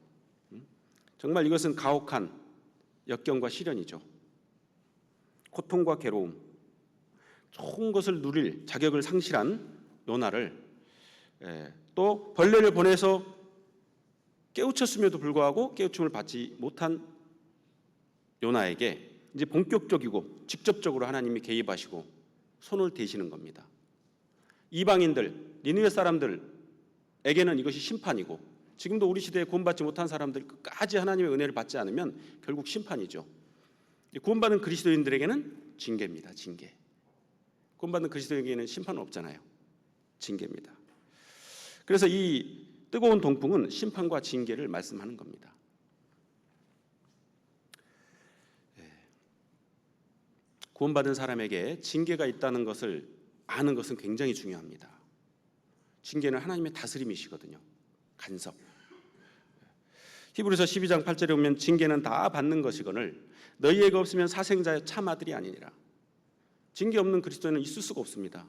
정말 이것은 가혹한 역경과 시련이죠. 고통과 괴로움, 좋은 것을 누릴 자격을 상실한 요나를 또 벌레를 보내서 깨우쳤음에도 불구하고 깨우침을 받지 못한 요나에게 이제 본격적이고 직접적으로 하나님이 개입하시고 손을 대시는 겁니다. 이방인들, 니느웨 사람들에게는 이것이 심판이고 지금도 우리 시대에 구원받지 못한 사람들 끝까지 하나님의 은혜를 받지 않으면 결국 심판이죠. 구원받은 그리스도인들에게는 징계입니다. 징계. 구원받는 그리스도인에게는 심판은 없잖아요. 징계입니다. 그래서 이 뜨거운 동풍은 심판과 징계를 말씀하는 겁니다. 구원받은 사람에게 징계가 있다는 것을 아는 것은 굉장히 중요합니다. 징계는 하나님의 다스림이시거든요. 간섭. 히브리서 12장 8절에 보면 징계는 다 받는 것이거늘 너희에게 없으면 사생자의 참 아들이 아니니라. 징계 없는 그리스도인은 있을 수가 없습니다.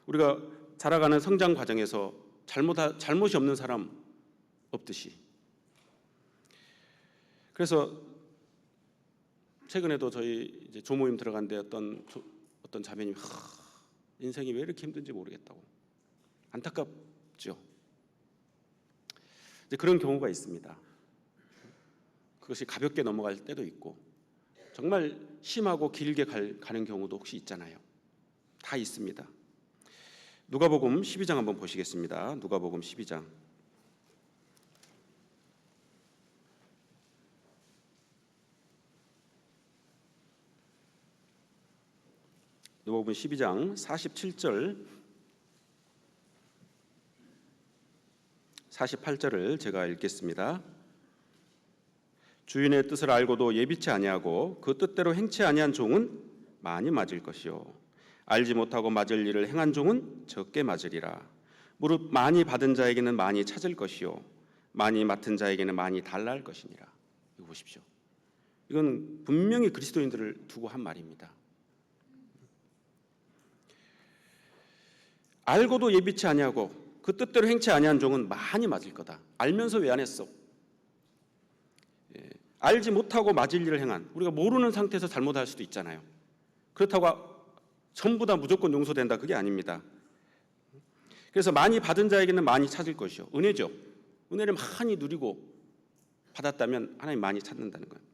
우리가 자라가는 성장 과정에서 잘못이 없는 사람 없듯이. 그래서 최근에도 저희 이제 조모임 들어간데 어떤 자매님이 인생이 왜 이렇게 힘든지 모르겠다고 안타깝죠. 이제 그런 경우가 있습니다. 그것이 가볍게 넘어갈 때도 있고 정말 심하고 길게 가는 경우도 혹시 있잖아요. 다 있습니다. 누가복음 12장 한번 보시겠습니다. 누가복음 12장. 누가복음 12장 47절 48절을 제가 읽겠습니다. 주인의 뜻을 알고도 예비치 아니하고 그 뜻대로 행치 아니한 종은 많이 맞을 것이요 알지 못하고 맞을 일을 행한 종은 적게 맞으리라. 무릇 많이 받은 자에게는 많이 찾을 것이요 많이 맡은 자에게는 많이 달라 할 것이니라. 이거 보십시오. 이건 분명히 그리스도인들을 두고 한 말입니다. 알고도 예비치 아니하고 그 뜻대로 행치 아니한 종은 많이 맞을 거다. 알면서 왜 안 했어? 알지 못하고 맞을 일을 행한, 우리가 모르는 상태에서 잘못할 수도 있잖아요. 그렇다고 전부 다 무조건 용서된다, 그게 아닙니다. 그래서 많이 받은 자에게는 많이 찾을 것이요, 은혜죠. 은혜를 많이 누리고 받았다면 하나님 많이 찾는다는 거예요.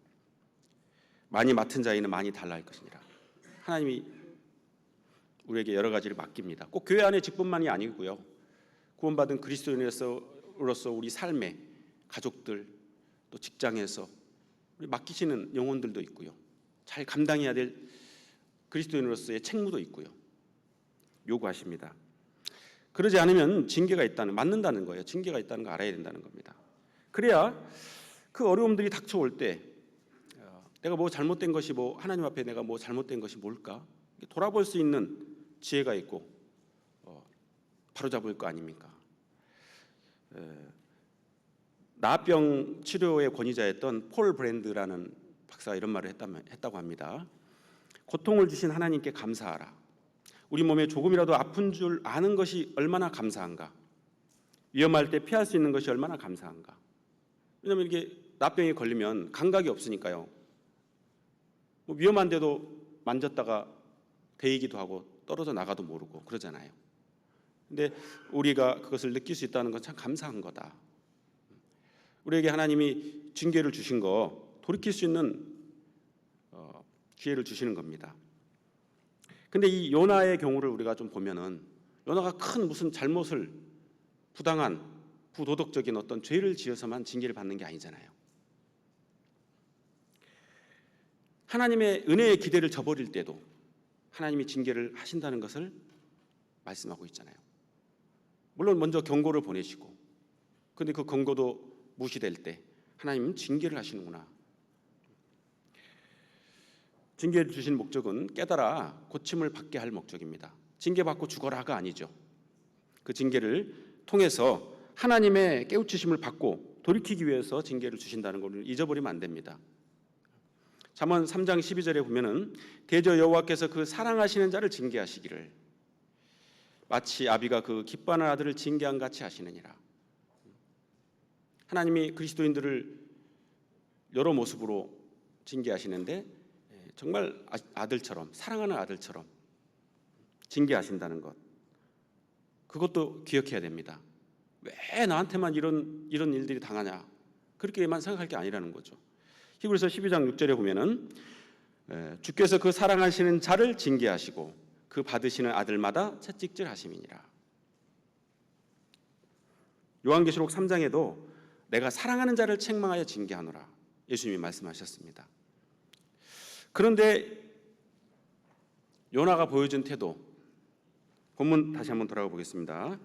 많이 맡은 자에게는 많이 달라 할 것이니라. 하나님이 우리에게 여러 가지를 맡깁니다. 꼭 교회 안의 직분만이 아니고요, 구원받은 그리스도인으로서 우리 삶에, 가족들, 또 직장에서 우리 맡기시는 영혼들도 있고요, 잘 감당해야 될 그리스도인으로서의 책무도 있고요, 요구하십니다. 그러지 않으면 징계가 맞는다는 거예요. 징계가 있다는 거 알아야 된다는 겁니다. 그래야 그 어려움들이 닥쳐올 때 내가 뭐 잘못된 것이 하나님 앞에 내가 뭐 잘못된 것이 뭘까 돌아볼 수 있는 지혜가 있고 바로잡을 거 아닙니까? 나병 치료의 권위자였던 폴 브랜드라는 박사가 이런 말을 했다고 합니다. 고통을 주신 하나님께 감사하라. 우리 몸에 조금이라도 아픈 줄 아는 것이 얼마나 감사한가. 위험할 때 피할 수 있는 것이 얼마나 감사한가. 왜냐하면 이게 나병에 걸리면 감각이 없으니까요. 위험한데도 만졌다가 데이기도 하고 떨어져 나가도 모르고 그러잖아요. 근데 우리가 그것을 느낄 수 있다는 건 참 감사한 거다. 우리에게 하나님이 징계를 주신 거 돌이킬 수 있는 기회를 주시는 겁니다. 근데 이 요나의 경우를 우리가 좀 보면은 요나가 큰 무슨 잘못을, 부당한 부도덕적인 어떤 죄를 지어서만 징계를 받는 게 아니잖아요. 하나님의 은혜의 기대를 저버릴 때도 하나님이 징계를 하신다는 것을 말씀하고 있잖아요. 물론 먼저 경고를 보내시고, 근데 그 경고도 무시될 때 하나님은 징계를 하시는구나. 징계를 주신 목적은 깨달아 고침을 받게 할 목적입니다. 징계받고 죽어라가 아니죠. 그 징계를 통해서 하나님의 깨우치심을 받고 돌이키기 위해서 징계를 주신다는 것을 잊어버리면 안 됩니다. 잠언 3장 12절에 보면은 대저 여호와께서 그 사랑하시는 자를 징계하시기를 마치 아비가 그 기뻐하는 아들을 징계한 같이 하시느니라. 하나님이 그리스도인들을 여러 모습으로 징계하시는데 정말 아들처럼, 사랑하는 아들처럼 징계하신다는 것, 그것도 기억해야 됩니다. 왜 나한테만 이런 일들이 당하냐, 그렇게만 생각할 게 아니라는 거죠. 히브리서 12장 6절에 보면은 주께서 그 사랑하시는 자를 징계하시고 그 받으시는 아들마다 채찍질 하심이니라. 요한계시록 3장에도 내가 사랑하는 자를 책망하여 징계하노라, 예수님이 말씀하셨습니다. 그런데 요나가 보여준 태도, 본문 다시 한번 돌아가 보겠습니다.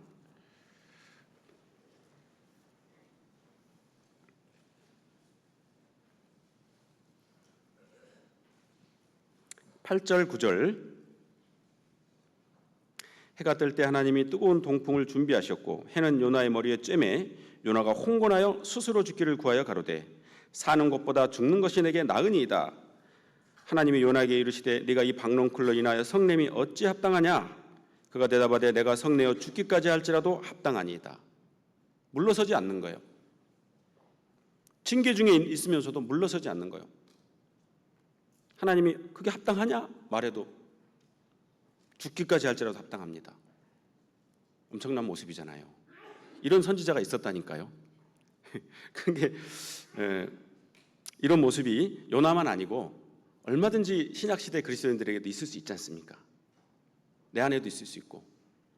8절 9절. 해가 뜰 때 하나님이 뜨거운 동풍을 준비하셨고 해는 요나의 머리에 쬐매 요나가 홍곤하여 스스로 죽기를 구하여 가로되 사는 것보다 죽는 것이 내게 나으니이다. 하나님이 요나에게 이르시되 네가 이 박농쿨로 인하여 성냄이 어찌 합당하냐. 그가 대답하되 내가 성내어 죽기까지 할지라도 합당하니이다. 물러서지 않는 거예요. 징계 중에 있으면서도 물러서지 않는 거예요. 하나님이 그게 합당하냐 말해도 죽기까지 할지라도 합당합니다. 엄청난 모습이잖아요. 이런 선지자가 있었다니까요. 그게 이런 모습이 요나만 아니고 얼마든지 신약시대 그리스도인들에게도 있을 수 있지 않습니까? 내 안에도 있을 수 있고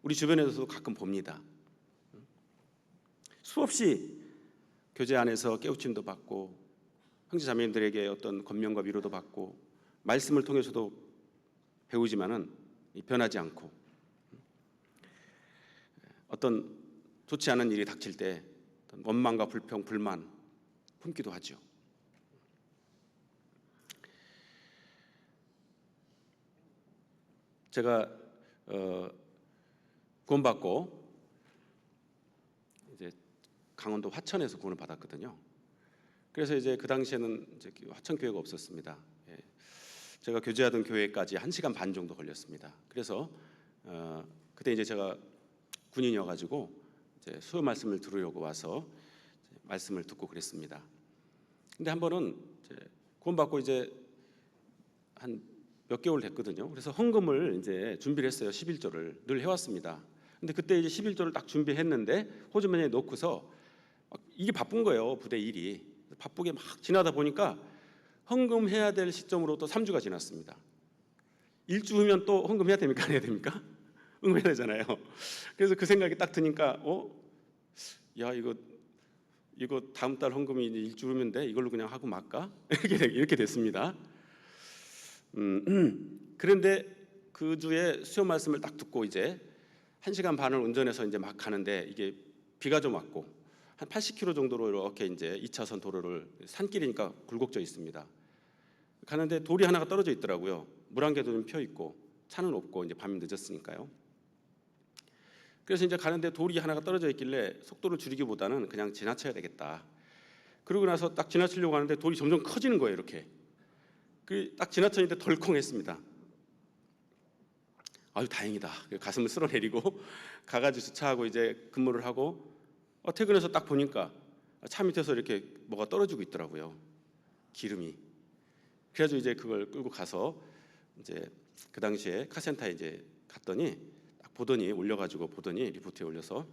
우리 주변에서도 가끔 봅니다. 수없이 교제 안에서 깨우침도 받고 형제자매님들에게 어떤 권면과 위로도 받고 말씀을 통해서도 배우지만은 변하지 않고 어떤 좋지 않은 일이 닥칠 때 원망과 불평, 불만 품기도 하죠. 제가 구원받고 이제 강원도 화천에서 구원을 받았거든요. 그래서 이제 그 당시에는 이제 화천 교회가 없었습니다. 제가 교제하던 교회까지 1시간 반 정도 걸렸습니다. 그래서 그때 이제 제가 군인이어가지고 이제 수요 말씀을 들으려고 와서 말씀을 듣고 그랬습니다. 근데 한 번은 이제 구원받고 이제 한 몇 개월 됐거든요. 그래서 헌금을 이제 준비를 했어요. 11조를 늘 해왔습니다. 근데 그때 이제 11조를 딱 준비했는데 호주머니에 넣고서 이게 바쁜 거예요. 부대 일이 바쁘게 막 지나다 보니까 헌금해야 될 시점으로 또 3주가 지났습니다. 일주 후면 또 헌금해야 됩니까? 안 해야 됩니까? 헌금해야 되잖아요. 그래서 그 생각이 딱 드니까 야 이거 다음 달 헌금이 이제 일주 후면데 이걸로 그냥 하고 말까? 이렇게 됐습니다. 그런데 그 주에 수요 말씀을 딱 듣고 이제 1시간 반을 운전해서 이제 막 가는데 이게 비가 좀 왔고 한 80km 정도로 이렇게 이제 2차선 도로를 산길이니까 굴곡져 있습니다. 가는데 돌이 하나가 떨어져 있더라고요. 물 한 개도 좀 펴 있고 차는 없고 이제 밤이 늦었으니까요. 그래서 이제 가는데 돌이 하나가 떨어져 있길래 속도를 줄이기보다는 그냥 지나쳐야 되겠다. 그러고 나서 딱 지나치려고 하는데 돌이 점점 커지는 거예요. 이렇게. 딱 지나쳤는데 덜컹했습니다. 아유 다행이다. 가슴을 쓸어내리고 가가지고 주차하고 이제 근무를 하고 퇴근해서 딱 보니까 차 밑에서 이렇게 뭐가 떨어지고 있더라고요. 기름이. 그래가지고 이제 그걸 끌고 가서 이제 그 당시에 카센터에 이제 갔더니 딱 보더니 올려가지고 보더니 리포트에 올려서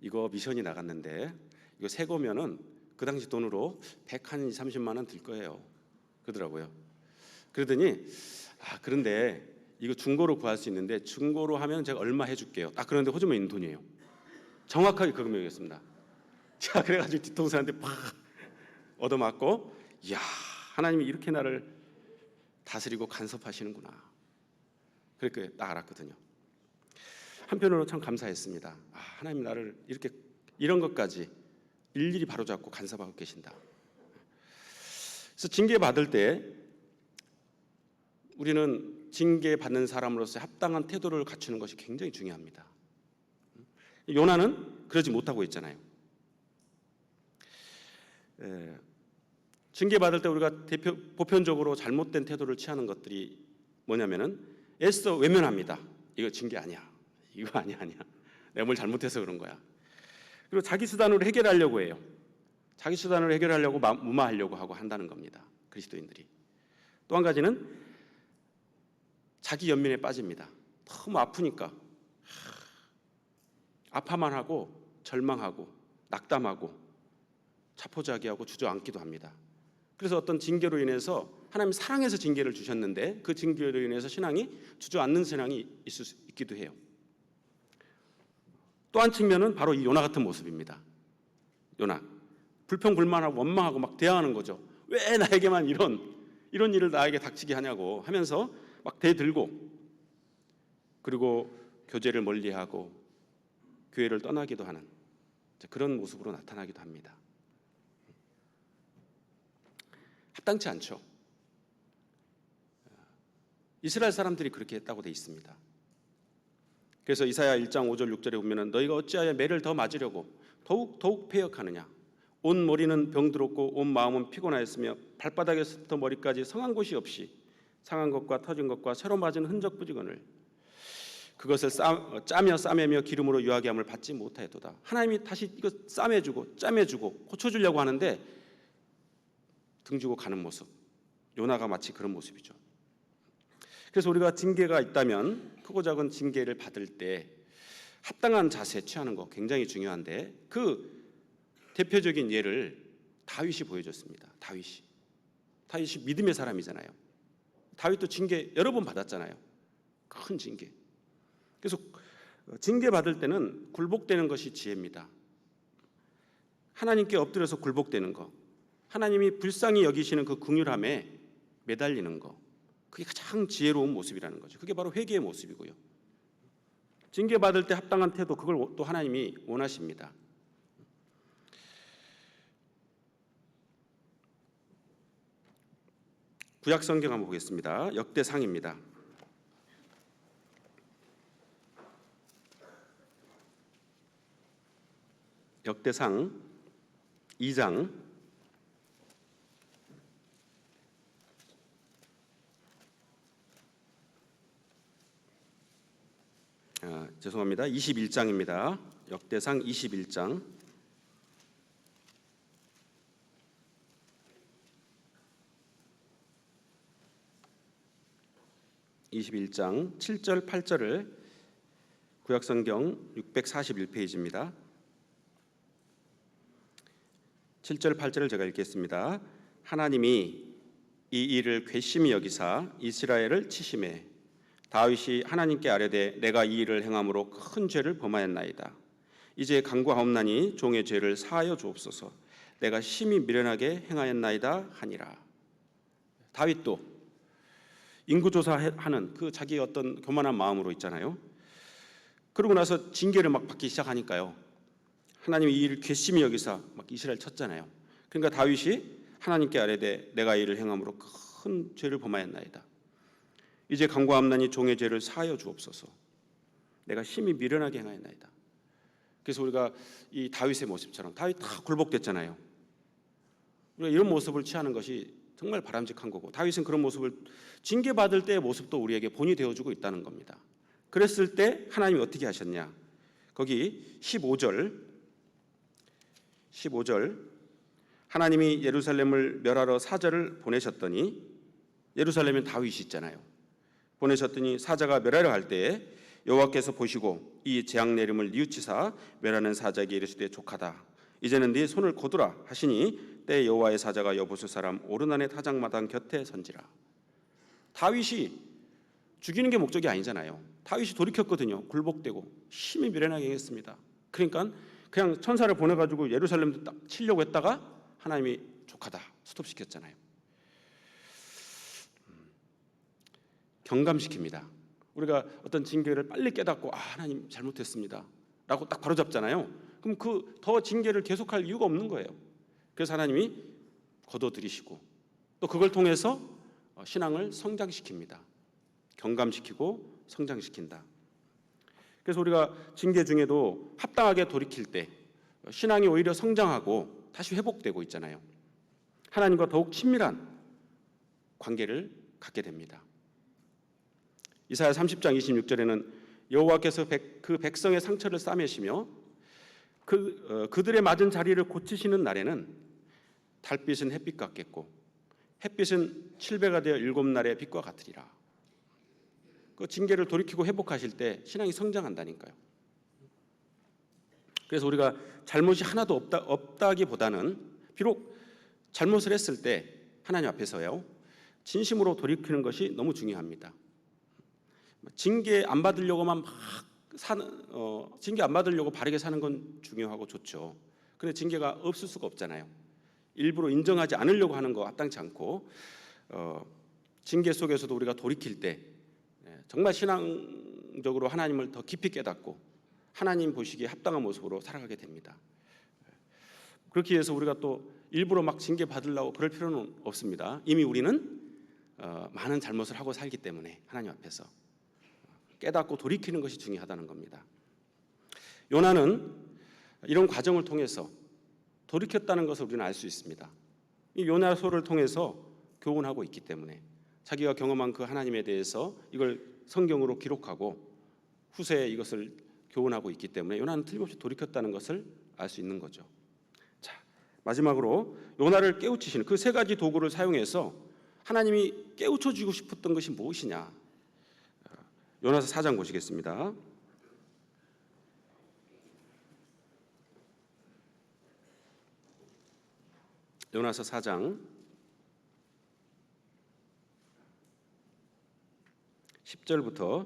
이거 미션이 나갔는데 이거 새 거면은 그 당시 돈으로 130만 원 들 거예요. 그러더라고요. 그러더니 그런데 이거 중고로 구할 수 있는데 중고로 하면 제가 얼마 해줄게요. 딱 그런데 호주머니에 있는 돈이에요. 정확하게 그 금액이었습니다. 자 그래가지고 뒤통수한테 팍 얻어맞고 이야 하나님이 이렇게 나를 다스리고 간섭하시는구나. 그렇게 딱 알았거든요. 한편으로 참 감사했습니다. 하나님 나를 이렇게 이런 것까지 일일이 바로잡고 간섭하고 계신다. 그래서 징계받을 때 우리는 징계받는 사람으로서 합당한 태도를 갖추는 것이 굉장히 중요합니다. 요나는 그러지 못하고 있잖아요. 징계받을 때 우리가 보편적으로 잘못된 태도를 취하는 것들이 뭐냐면은 애써 외면합니다. 이거 징계 아니야. 이거 아니야. 내가 뭘 잘못해서 그런 거야. 그리고 자기 수단으로 해결하려고 해요. 자기 수단으로 해결하려고 무마하려고 하고 한다는 겁니다. 그리스도인들이. 또 한 가지는 자기 연민에 빠집니다. 너무 아프니까 아파만 하고 절망하고 낙담하고 자포자기하고 주저앉기도 합니다. 그래서 어떤 징계로 인해서 하나님 사랑해서 징계를 주셨는데 그 징계로 인해서 신앙이 주저앉는 신앙이 있기도 해요. 또 한 측면은 바로 이 요나 같은 모습입니다. 요나 불평불만하고 원망하고 막 대항하는 거죠. 왜 나에게만 이런 일을 나에게 닥치게 하냐고 하면서 막 대들고 그리고 교제를 멀리하고 교회를 떠나기도 하는 그런 모습으로 나타나기도 합니다. 합당치 않죠. 이스라엘 사람들이 그렇게 했다고 돼 있습니다. 그래서 이사야 1장 5절 6절에 보면은 너희가 어찌하여 매를 더 맞으려고 더욱 패역하느냐. 온 머리는 병들었고 온 마음은 피곤하였으며 발바닥에서부터 머리까지 성한 곳이 없이 상한 것과 터진 것과 새로 맞은 흔적 뿌지거늘 그것을 짜며 싸매며 기름으로 유하게 함을 받지 못하였도다. 하나님이 다시 이거 싸매주고 짜매주고 고쳐주려고 하는데 등지고 가는 모습. 요나가 마치 그런 모습이죠. 그래서 우리가 징계가 있다면 크고 작은 징계를 받을 때 합당한 자세 취하는 거 굉장히 중요한데 그 대표적인 예를 다윗이 보여줬습니다. 다윗이 믿음의 사람이잖아요. 다윗도 징계 여러 번 받았잖아요. 큰 징계. 그래서 징계 받을 때는 굴복되는 것이 지혜입니다. 하나님께 엎드려서 굴복되는 거, 하나님이 불쌍히 여기시는 그 긍휼함에 매달리는 거, 그게 가장 지혜로운 모습이라는 거죠. 그게 바로 회개의 모습이고요. 징계 받을 때 합당한 태도, 그걸 또 하나님이 원하십니다. 구약 성경 한번 보겠습니다. 역대상입니다. 역대상 2장 죄송합니다. 21장입니다. 역대상 21장. 21장 7절 8절을 구약성경 641페이지입니다. 7절 8절을 제가 읽겠습니다. 하나님이 이 일을 괘씸히 여기사 이스라엘을 치심해 다윗이 하나님께 아뢰되 내가 이 일을 행함으로 큰 죄를 범하였나이다. 이제 간구하옵나니 종의 죄를 사하여 주옵소서. 내가 심히 미련하게 행하였나이다 하니라. 다윗도 인구조사하는 그 자기의 어떤 교만한 마음으로 있잖아요. 그러고 나서 징계를 막 받기 시작하니까요. 하나님이 이 일을 괘씸히 여기사 막 이스라엘 쳤잖아요. 그러니까 다윗이 하나님께 아뢰되 내가 이 일을 행함으로 큰 죄를 범하였나이다. 이제 간구하옵나니 종의 죄를 사하여 주옵소서. 내가 심히 미련하게 행하였나이다. 그래서 우리가 이 다윗의 모습처럼 다윗 다 굴복됐잖아요. 우리가 이런 모습을 취하는 것이 정말 바람직한 거고 다윗은 그런 모습을 징계받을 때의 모습도 우리에게 본이 되어주고 있다는 겁니다. 그랬을 때 하나님이 어떻게 하셨냐? 거기 15절 하나님이 예루살렘을 멸하러 사자를 보내셨더니 예루살렘엔 다윗이 있잖아요. 보내셨더니 사자가 멸하려 할 때에 여호와께서 보시고 이 재앙 내림을 뉘우치사 멸하는 사자에게 이르시되 족하다. 이제는 네 손을 거두라 하시니 때 여호와의 사자가 여부수 사람 오르난의 타작마당 곁에 선지라. 다윗이 죽이는 게 목적이 아니잖아요. 다윗이 돌이켰거든요. 굴복되고 심히 미련하게 행했습니다. 그러니까 그냥 천사를 보내가지고 예루살렘도 딱 치려고 했다가 하나님이 족하다 스톱시켰잖아요. 경감시킵니다. 우리가 어떤 징계를 빨리 깨닫고 하나님 잘못했습니다 라고 딱 바로잡잖아요. 그럼 그 더 징계를 계속할 이유가 없는 거예요. 그래서 하나님이 거둬들이시고 또 그걸 통해서 신앙을 성장시킵니다. 경감시키고 성장시킨다. 그래서 우리가 징계 중에도 합당하게 돌이킬 때 신앙이 오히려 성장하고 다시 회복되고 있잖아요. 하나님과 더욱 친밀한 관계를 갖게 됩니다. 이사야 30장 26절에는 여호와께서 그 백성의 상처를 싸매시며 그들의 맞은 자리를 고치시는 날에는 달빛은 햇빛 같겠고 햇빛은 7배가 되어 7날의 빛과 같으리라. 그 징계를 돌이키고 회복하실 때 신앙이 성장한다니까요. 그래서 우리가 잘못이 하나도 없다기보다는 비록 잘못을 했을 때 하나님 앞에서요 진심으로 돌이키는 것이 너무 중요합니다. 징계 안 받으려고만 징계 안 받으려고 바르게 사는 건 중요하고 좋죠. 그런데 징계가 없을 수가 없잖아요. 일부러 인정하지 않으려고 하는 거 합당치 않고 징계 속에서도 우리가 돌이킬 때 정말 신앙적으로 하나님을 더 깊이 깨닫고 하나님 보시기에 합당한 모습으로 살아가게 됩니다. 그렇기 위해서 우리가 또 일부러 막 징계 받으려고 그럴 필요는 없습니다. 이미 우리는 많은 잘못을 하고 살기 때문에 하나님 앞에서 깨닫고 돌이키는 것이 중요하다는 겁니다. 요나는 이런 과정을 통해서 돌이켰다는 것을 우리는 알 수 있습니다. 이 요나서를 통해서 교훈하고 있기 때문에 자기가 경험한 그 하나님에 대해서 이걸 성경으로 기록하고 후세에 이것을 교훈하고 있기 때문에 요나는 틀림없이 돌이켰다는 것을 알 수 있는 거죠. 자, 마지막으로 요나를 깨우치시는 그 세 가지 도구를 사용해서 하나님이 깨우쳐 주고 싶었던 것이 무엇이냐? 요나서 4장 보시겠습니다. 요나서 4장 10절부터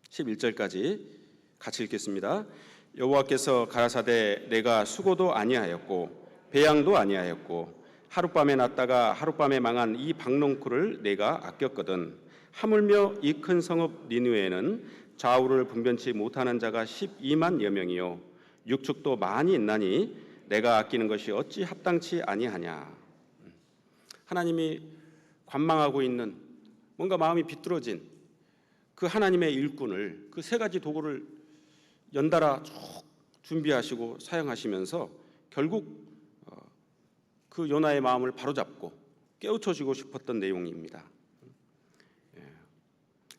11절까지 같이 읽겠습니다. 여호와께서 가라사대 내가 수고도 아니하였고 배양도 아니하였고 하룻밤에 났다가 하룻밤에 망한 이 박농쿨을 내가 아꼈거든. 하물며 이 큰 성읍 니느웨에는 좌우를 분변치 못하는 자가 12만여 명이요 육축도 많이 있나니 내가 아끼는 것이 어찌 합당치 아니하냐. 하나님이 관망하고 있는 뭔가 마음이 비뚤어진 그 하나님의 일꾼을 그 세 가지 도구를 연달아 쭉 준비하시고 사용하시면서 결국 그 요나의 마음을 바로잡고 깨우쳐주고 싶었던 내용입니다.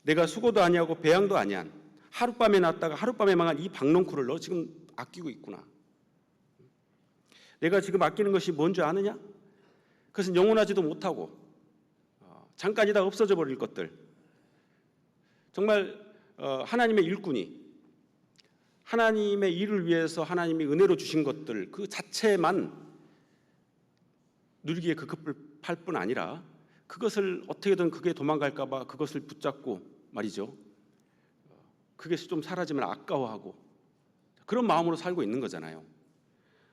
내가 수고도 아니하고 배양도 아니한 하룻밤에 났다가 하룻밤에 망한 이 박농쿨을 너 지금 아끼고 있구나. 내가 지금 아끼는 것이 뭔지 아느냐? 그것은 영원하지도 못하고 잠깐이다 없어져 버릴 것들. 정말 하나님의 일꾼이 하나님의 일을 위해서 하나님이 은혜로 주신 것들 그 자체만 누리기에 급급할 뿐 아니라 그것을 어떻게든 그게 도망갈까 봐 그것을 붙잡고 말이죠. 그게 좀 사라지면 아까워하고 그런 마음으로 살고 있는 거잖아요.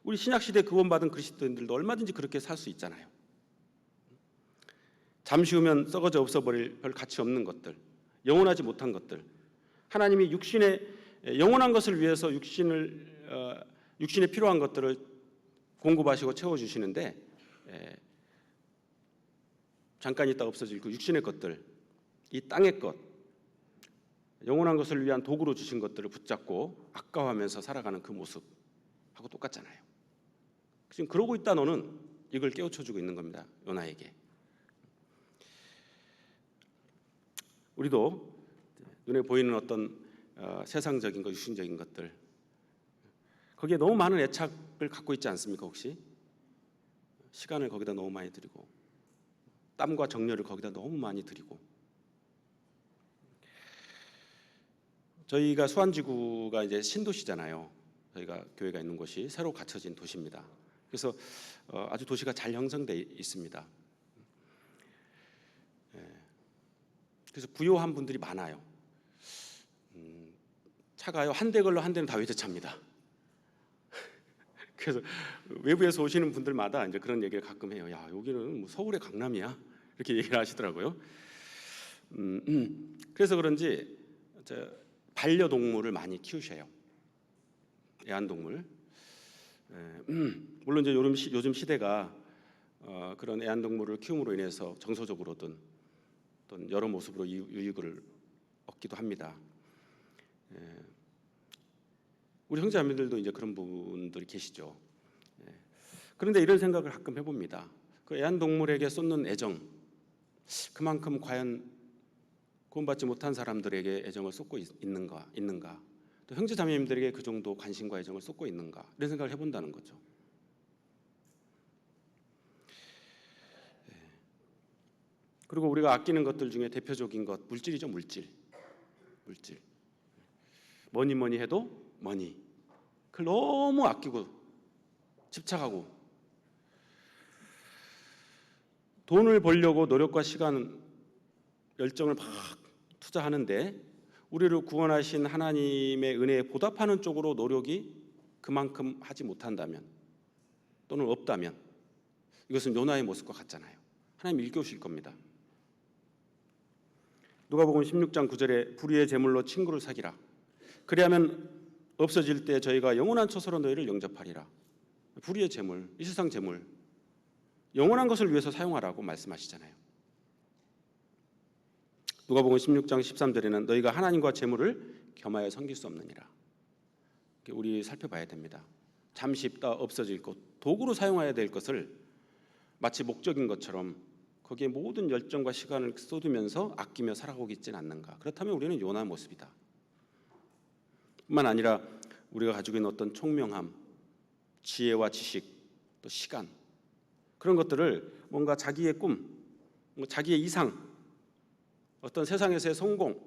우리 신약시대 구원받은 그리스도인들도 얼마든지 그렇게 살 수 있잖아요. 잠시 후면 썩어져 없어버릴 별 가치 없는 것들, 영원하지 못한 것들, 하나님이 영원한 것을 위해서 육신에 필요한 것들을 공급하시고 채워주시는데 잠깐 있다 없어질 그 육신의 것들, 이 땅의 것, 영원한 것을 위한 도구로 주신 것들을 붙잡고 아까워하면서 살아가는 그 모습하고 똑같잖아요. 지금 그러고 있다 너는 이걸 깨우쳐주고 있는 겁니다. 요나에게. 우리도 눈에 보이는 어떤 세상적인 것, 육신적인 것들 거기에 너무 많은 애착을 갖고 있지 않습니까? 혹시 시간을 거기다 너무 많이 들이고 땀과 정열을 거기다 너무 많이 들이고 저희가 수안지구가 이제 신도시잖아요. 저희가 교회가 있는 곳이 새로 갖춰진 도시입니다. 그래서 아주 도시가 잘 형성돼 있습니다. 그래서 부요한 분들이 많아요. 차가요 한 대 걸로 한 대는 다 외제차입니다. 그래서 외부에서 오시는 분들마다 이제 그런 얘기를 가끔 해요. 야 여기는 뭐 서울의 강남이야 이렇게 얘기를 하시더라고요. 그래서 그런지 반려동물을 많이 키우셔요. 애완동물. 물론 이제 요즘 시대가 그런 애완동물을 키움으로 인해서 정서적으로든 또 여러 모습으로 유익을 얻기도 합니다. 우리 형제자매들도 이제 그런 분들이 계시죠. 그런데 이런 생각을 가끔 해봅니다. 그 애완동물에게 쏟는 애정, 그만큼 과연 구원받지 못한 사람들에게 애정을 쏟고 있는가? 또 형제자매님들에게 그 정도 관심과 애정을 쏟고 있는가? 이런 생각을 해본다는 거죠. 그리고 우리가 아끼는 것들 중에 대표적인 것 물질이죠. 물질. 뭐니 해도 머니. 그걸 너무 아끼고 집착하고 돈을 벌려고 노력과 시간, 열정을 막 투자하는데 우리를 구원하신 하나님의 은혜에 보답하는 쪽으로 노력이 그만큼 하지 못한다면 또는 없다면 이것은 요나의 모습과 같잖아요. 하나님 일깨우실 겁니다. 누가복음 16장 9절에 불의의 제물로 친구를 사귀라. 그리하면 없어질 때 저희가 영원한 처소로 너희를 영접하리라. 불의의 제물, 이 세상 제물, 영원한 것을 위해서 사용하라고 말씀하시잖아요. 누가복음 16장 13절에는 너희가 하나님과 제물을 겸하여 섬길 수 없느니라. 우리 살펴봐야 됩니다. 잠시 있다 없어질 것, 도구로 사용해야 될 것을 마치 목적인 것처럼 거기에 모든 열정과 시간을 쏟으면서 아끼며 살아가고 있지는 않는가. 그렇다면 우리는 요나 모습이다. 뿐만 아니라 우리가 가지고 있는 어떤 총명함, 지혜와 지식, 또 시간 그런 것들을 뭔가 자기의 꿈, 자기의 이상, 어떤 세상에서의 성공,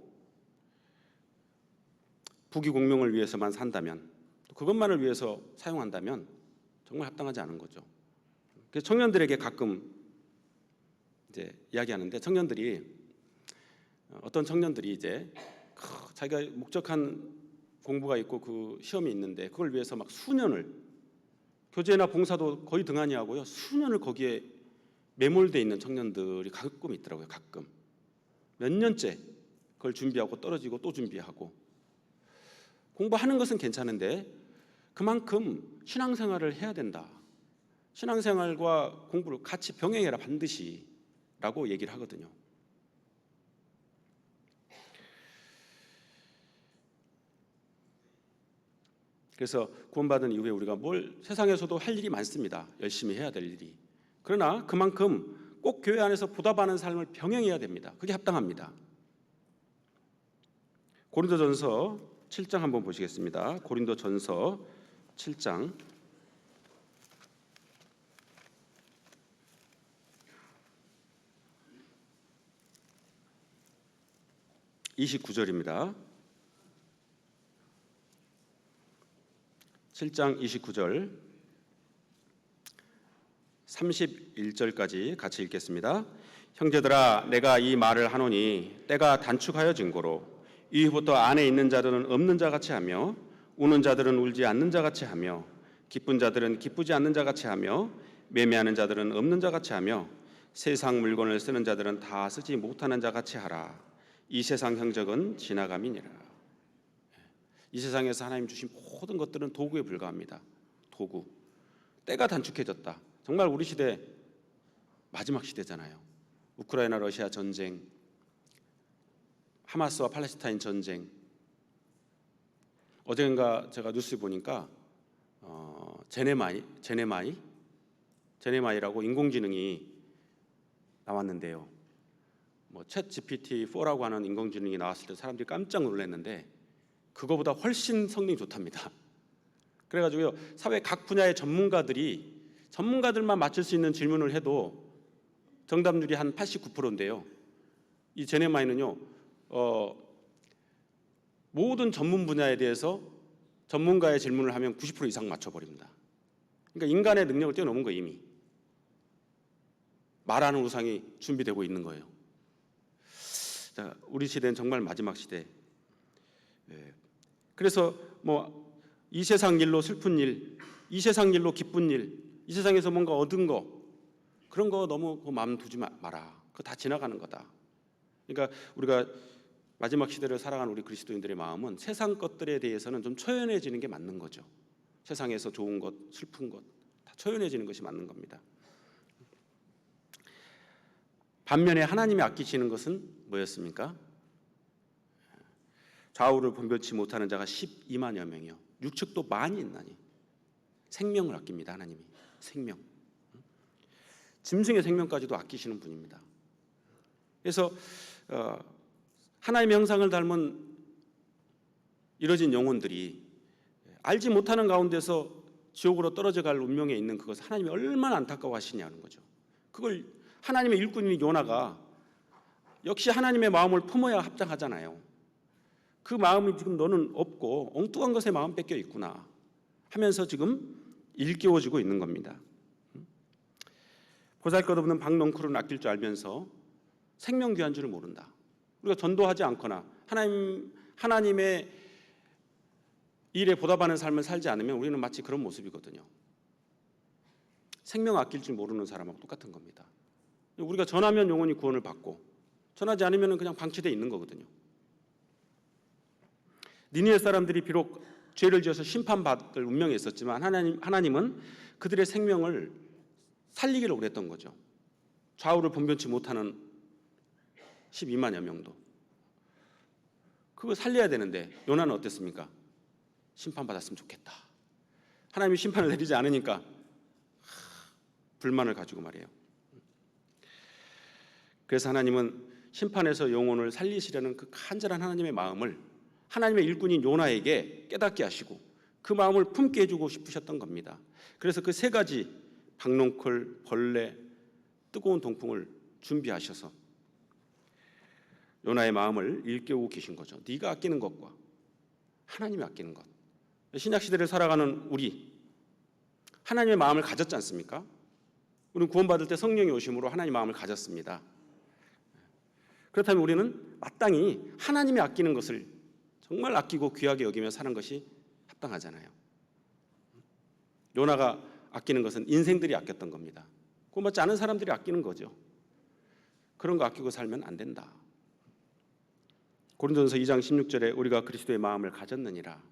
부귀공명을 위해서만 산다면, 그것만을 위해서 사용한다면 정말 합당하지 않은 거죠. 그래서 청년들에게 가끔 이제 이야기하는데 어떤 청년들이 이제 자기가 목적한 공부가 있고 그 시험이 있는데 그걸 위해서 막 수년을 교제나 봉사도 거의 등한히 하고요. 수년을 거기에 매몰돼 있는 청년들이 가끔 있더라고요. 가끔 몇 년째 그걸 준비하고 떨어지고 또 준비하고 공부하는 것은 괜찮은데 그만큼 신앙생활을 해야 된다. 신앙생활과 공부를 같이 병행해라 반드시 라고 얘기를 하거든요. 그래서 구원받은 이후에 우리가 세상에서도 할 일이 많습니다. 열심히 해야 될 일이. 그러나 그만큼 꼭 교회 안에서 보답하는 삶을 병행해야 됩니다. 그게 합당합니다. 고린도전서 7장 한번 보시겠습니다. 고린도전서 7장 29절입니다. 7장 29절 31절까지 같이 읽겠습니다. 형제들아, 내가 이 말을 하노니 때가 단축하여진 고로 이후부터 안에 있는 자들은 없는 자같이 하며 우는 자들은 울지 않는 자같이 하며 기쁜 자들은 기쁘지 않는 자같이 하며 매매하는 자들은 없는 자같이 하며 세상 물건을 쓰는 자들은 다 쓰지 못하는 자같이 하라. 이 세상 형적은 지나감이니라. 이 세상에서 하나님 주신 모든 것들은 도구에 불과합니다. 도구. 때가 단축해졌다. 정말 우리 시대 마지막 시대잖아요. 우크라이나 러시아 전쟁, 하마스와 팔레스타인 전쟁. 어젠가 제가 뉴스 보니까 제네마이라고 인공지능이 나왔는데요. 챗 GPT-4라고 하는 인공지능이 나왔을 때 사람들이 깜짝 놀랐는데 그거보다 훨씬 성능이 좋답니다. 그래가지고요, 사회 각 분야의 전문가들만 맞출 수 있는 질문을 해도 정답률이 한 89%인데요. 이 제네마이는요, 모든 전문 분야에 대해서 전문가의 질문을 하면 90% 이상 맞춰버립니다. 그러니까 인간의 능력을 뛰어넘은 거예요. 이미 말하는 우상이 준비되고 있는 거예요. 자, 우리 시대는 정말 마지막 시대. 그래서 이 세상 일로 슬픈 일, 이 세상 일로 기쁜 일, 이 세상에서 뭔가 얻은 거, 그런 거 너무 마음 두지 마라. 그거 다 지나가는 거다. 그러니까 우리가 마지막 시대를 살아가는 우리 그리스도인들의 마음은 세상 것들에 대해서는 좀 초연해지는 게 맞는 거죠. 세상에서 좋은 것, 슬픈 것 다 초연해지는 것이 맞는 겁니다. 반면에 하나님이 아끼시는 것은 뭐였습니까? 좌우를 분별치 못하는 자가 12만여 명이요, 육축도 많이 있나니. 생명을 아낍니다. 하나님이 생명, 짐승의 생명까지도 아끼시는 분입니다. 그래서 하나님의 형상을 닮은 이뤄진 영혼들이 알지 못하는 가운데서 지옥으로 떨어져 갈 운명에 있는 그것을 하나님이 얼마나 안타까워하시냐는 거죠. 그걸 하나님의 일꾼인 요나가 역시 하나님의 마음을 품어야 합당하잖아요. 그 마음이 지금 너는 없고 엉뚱한 것에 마음 뺏겨 있구나 하면서 지금 일깨워지고 있는 겁니다. 보잘것없는 박넝쿨은 아낄 줄 알면서 생명 귀한 줄을 모른다. 우리가 전도하지 않거나 하나님의 일에 보답하는 삶을 살지 않으면 우리는 마치 그런 모습이거든요. 생명 아낄 줄 모르는 사람하고 똑같은 겁니다. 우리가 전하면 영혼이 구원을 받고 전하지 않으면 그냥 방치되어 있는 거거든요. 니느웨 사람들이 비록 죄를 지어서 심판받을 운명에 있었지만 하나님은 그들의 생명을 살리기를 원했던 거죠. 좌우를 분별치 못하는 12만여 명도. 그거 살려야 되는데 요나는 어땠습니까? 심판받았으면 좋겠다. 하나님이 심판을 내리지 않으니까 불만을 가지고 말이에요. 그래서 하나님은 심판에서 영혼을 살리시려는 그 간절한 하나님의 마음을 하나님의 일꾼인 요나에게 깨닫게 하시고 그 마음을 품게 해주고 싶으셨던 겁니다. 그래서 그 세 가지 박넝쿨, 벌레, 뜨거운 동풍을 준비하셔서 요나의 마음을 일깨우고 계신 거죠. 네가 아끼는 것과 하나님이 아끼는 것. 신약시대를 살아가는 우리, 하나님의 마음을 가졌지 않습니까? 우리는 구원받을 때 성령이 오심으로 하나님의 마음을 가졌습니다. 그렇다면 우리는 마땅히 하나님이 아끼는 것을 정말 아끼고 귀하게 여기며 사는 것이 합당하잖아요. 요나가 아끼는 것은 인생들이 아꼈던 겁니다. 구원받지 않은 사람들이 아끼는 거죠. 그런 거 아끼고 살면 안 된다. 고린도전서 2장 16절에 우리가 그리스도의 마음을 가졌느니라.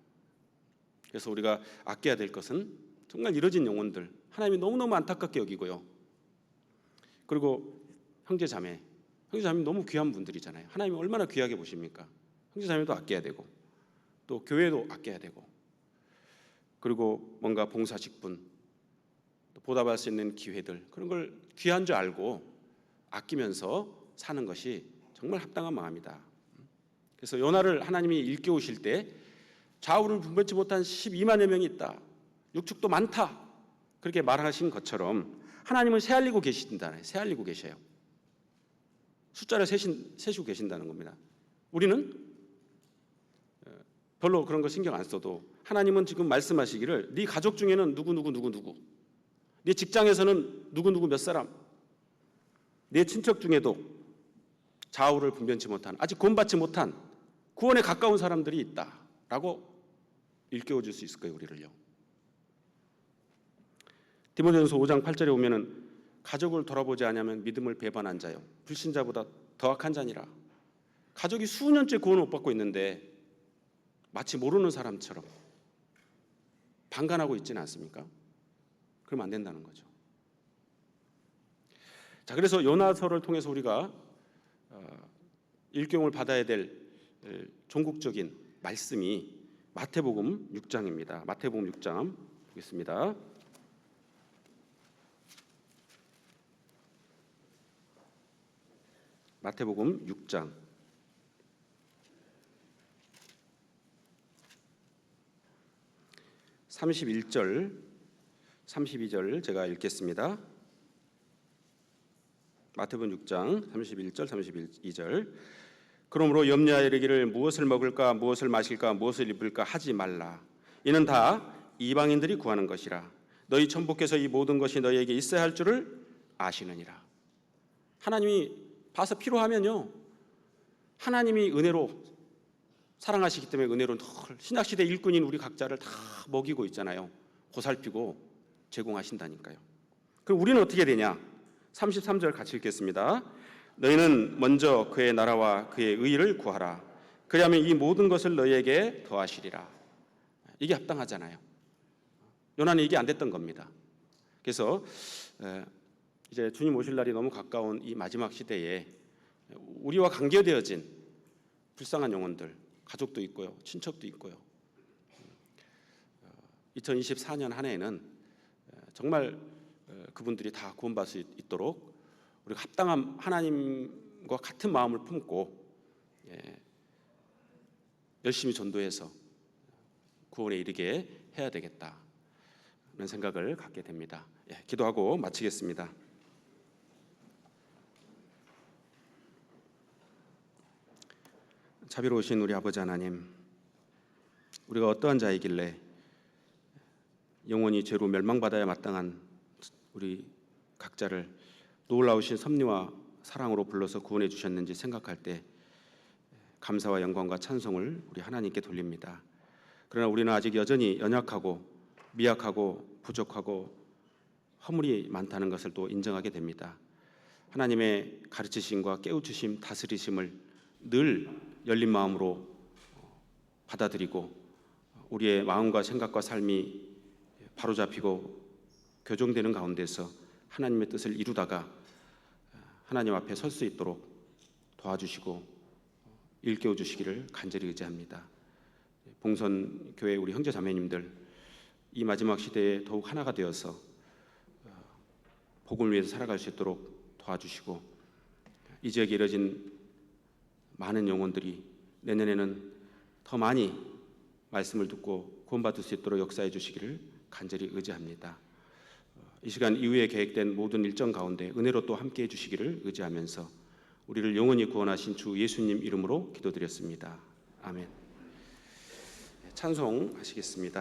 그래서 우리가 아껴야 될 것은 정말 이뤄진 영혼들, 하나님이 너무너무 안타깝게 여기고요. 그리고 형제자매 너무 귀한 분들이잖아요. 하나님이 얼마나 귀하게 보십니까? 형제자매도 아껴야 되고 또 교회도 아껴야 되고 그리고 뭔가 봉사직분 또 보답할 수 있는 기회들, 그런 걸 귀한 줄 알고 아끼면서 사는 것이 정말 합당한 마음이다. 그래서 요나를 하나님이 일깨우실 때 좌우를 분별치 못한 12만여 명이 있다, 육축도 많다, 그렇게 말하신 것처럼 하나님은 새알리고 계신다네. 새알리고 계셔요. 숫자를 세시고 계신다는 겁니다. 우리는 별로 그런 거 신경 안 써도 하나님은 지금 말씀하시기를 네 가족 중에는 누구, 네 직장에서는 누구 몇 사람, 내 친척 중에도 좌우를 분별치 못한, 아직 구원받지 못한, 구원에 가까운 사람들이 있다라고 일깨워 줄 수 있을 거예요, 우리를요. 디모데전서 5장 8절에 보면은 가족을 돌아보지 않으면 믿음을 배반한 자요, 불신자보다 더 악한 자니라. 가족이 수년째 구원을 못 받고 있는데 마치 모르는 사람처럼 방관하고 있지는 않습니까? 그러면 안 된다는 거죠. 자, 그래서 요나서를 통해서 우리가 일경을 받아야 될 종국적인 말씀이 마태복음 6장입니다. 마태복음 6장 보겠습니다. 마태복음 6장 31절, 32절 제가 읽겠습니다. 마태복음 6장 31절, 32절. 그러므로 염려하여 이르기를 무엇을 먹을까, 무엇을 마실까, 무엇을 입을까 하지 말라. 이는 다 이방인들이 구하는 것이라. 너희 천부께서 이 모든 것이 너희에게 있어야 할 줄을 아시느니라. 하나님이 봐서 필요하면요, 하나님이 은혜로 사랑하시기 때문에 은혜로 늘 신약시대 일꾼인 우리 각자를 다 먹이고 있잖아요. 보살피고 제공하신다니까요. 그럼 우리는 어떻게 되냐? 33절 같이 읽겠습니다. 너희는 먼저 그의 나라와 그의 의를 구하라. 그리하면 이 모든 것을 너희에게 더하시리라. 이게 합당하잖아요. 요나는 이게 안 됐던 겁니다. 그래서 이제 주님 오실 날이 너무 가까운 이 마지막 시대에 우리와 관계되어진 불쌍한 영혼들, 가족도 있고요, 친척도 있고요. 2024년 한 해에는 정말 그분들이 다 구원받을 수 있도록 우리가 합당한 하나님과 같은 마음을 품고 열심히 전도해서 구원에 이르게 해야 되겠다는 생각을 갖게 됩니다. 기도하고 마치겠습니다. 자비로우신 우리 아버지 하나님, 우리가 어떠한 자이길래 영원히 죄로 멸망받아야 마땅한 우리 각자를 놀라우신 섭리와 사랑으로 불러서 구원해 주셨는지 생각할 때 감사와 영광과 찬송을 우리 하나님께 돌립니다. 그러나 우리는 아직 여전히 연약하고 미약하고 부족하고 허물이 많다는 것을 또 인정하게 됩니다. 하나님의 가르치심과 깨우치심, 다스리심을 늘 열린 마음으로 받아들이고 우리의 마음과 생각과 삶이 바로잡히고 교정되는 가운데서 하나님의 뜻을 이루다가 하나님 앞에 설 수 있도록 도와주시고 일깨워 주시기를 간절히 의지합니다. 봉선교회 우리 형제 자매님들, 이 마지막 시대에 더욱 하나가 되어서 복음을 위해서 살아갈 수 있도록 도와주시고 이 지역에 이뤄진 많은 영혼들이 내년에는 더 많이 말씀을 듣고 구원받을 수 있도록 역사해 주시기를 간절히 의지합니다. 이 시간 이후에 계획된 모든 일정 가운데 은혜로 또 함께해 주시기를 의지하면서 우리를 영원히 구원하신 주 예수님 이름으로 기도드렸습니다. 아멘. 찬송하시겠습니다.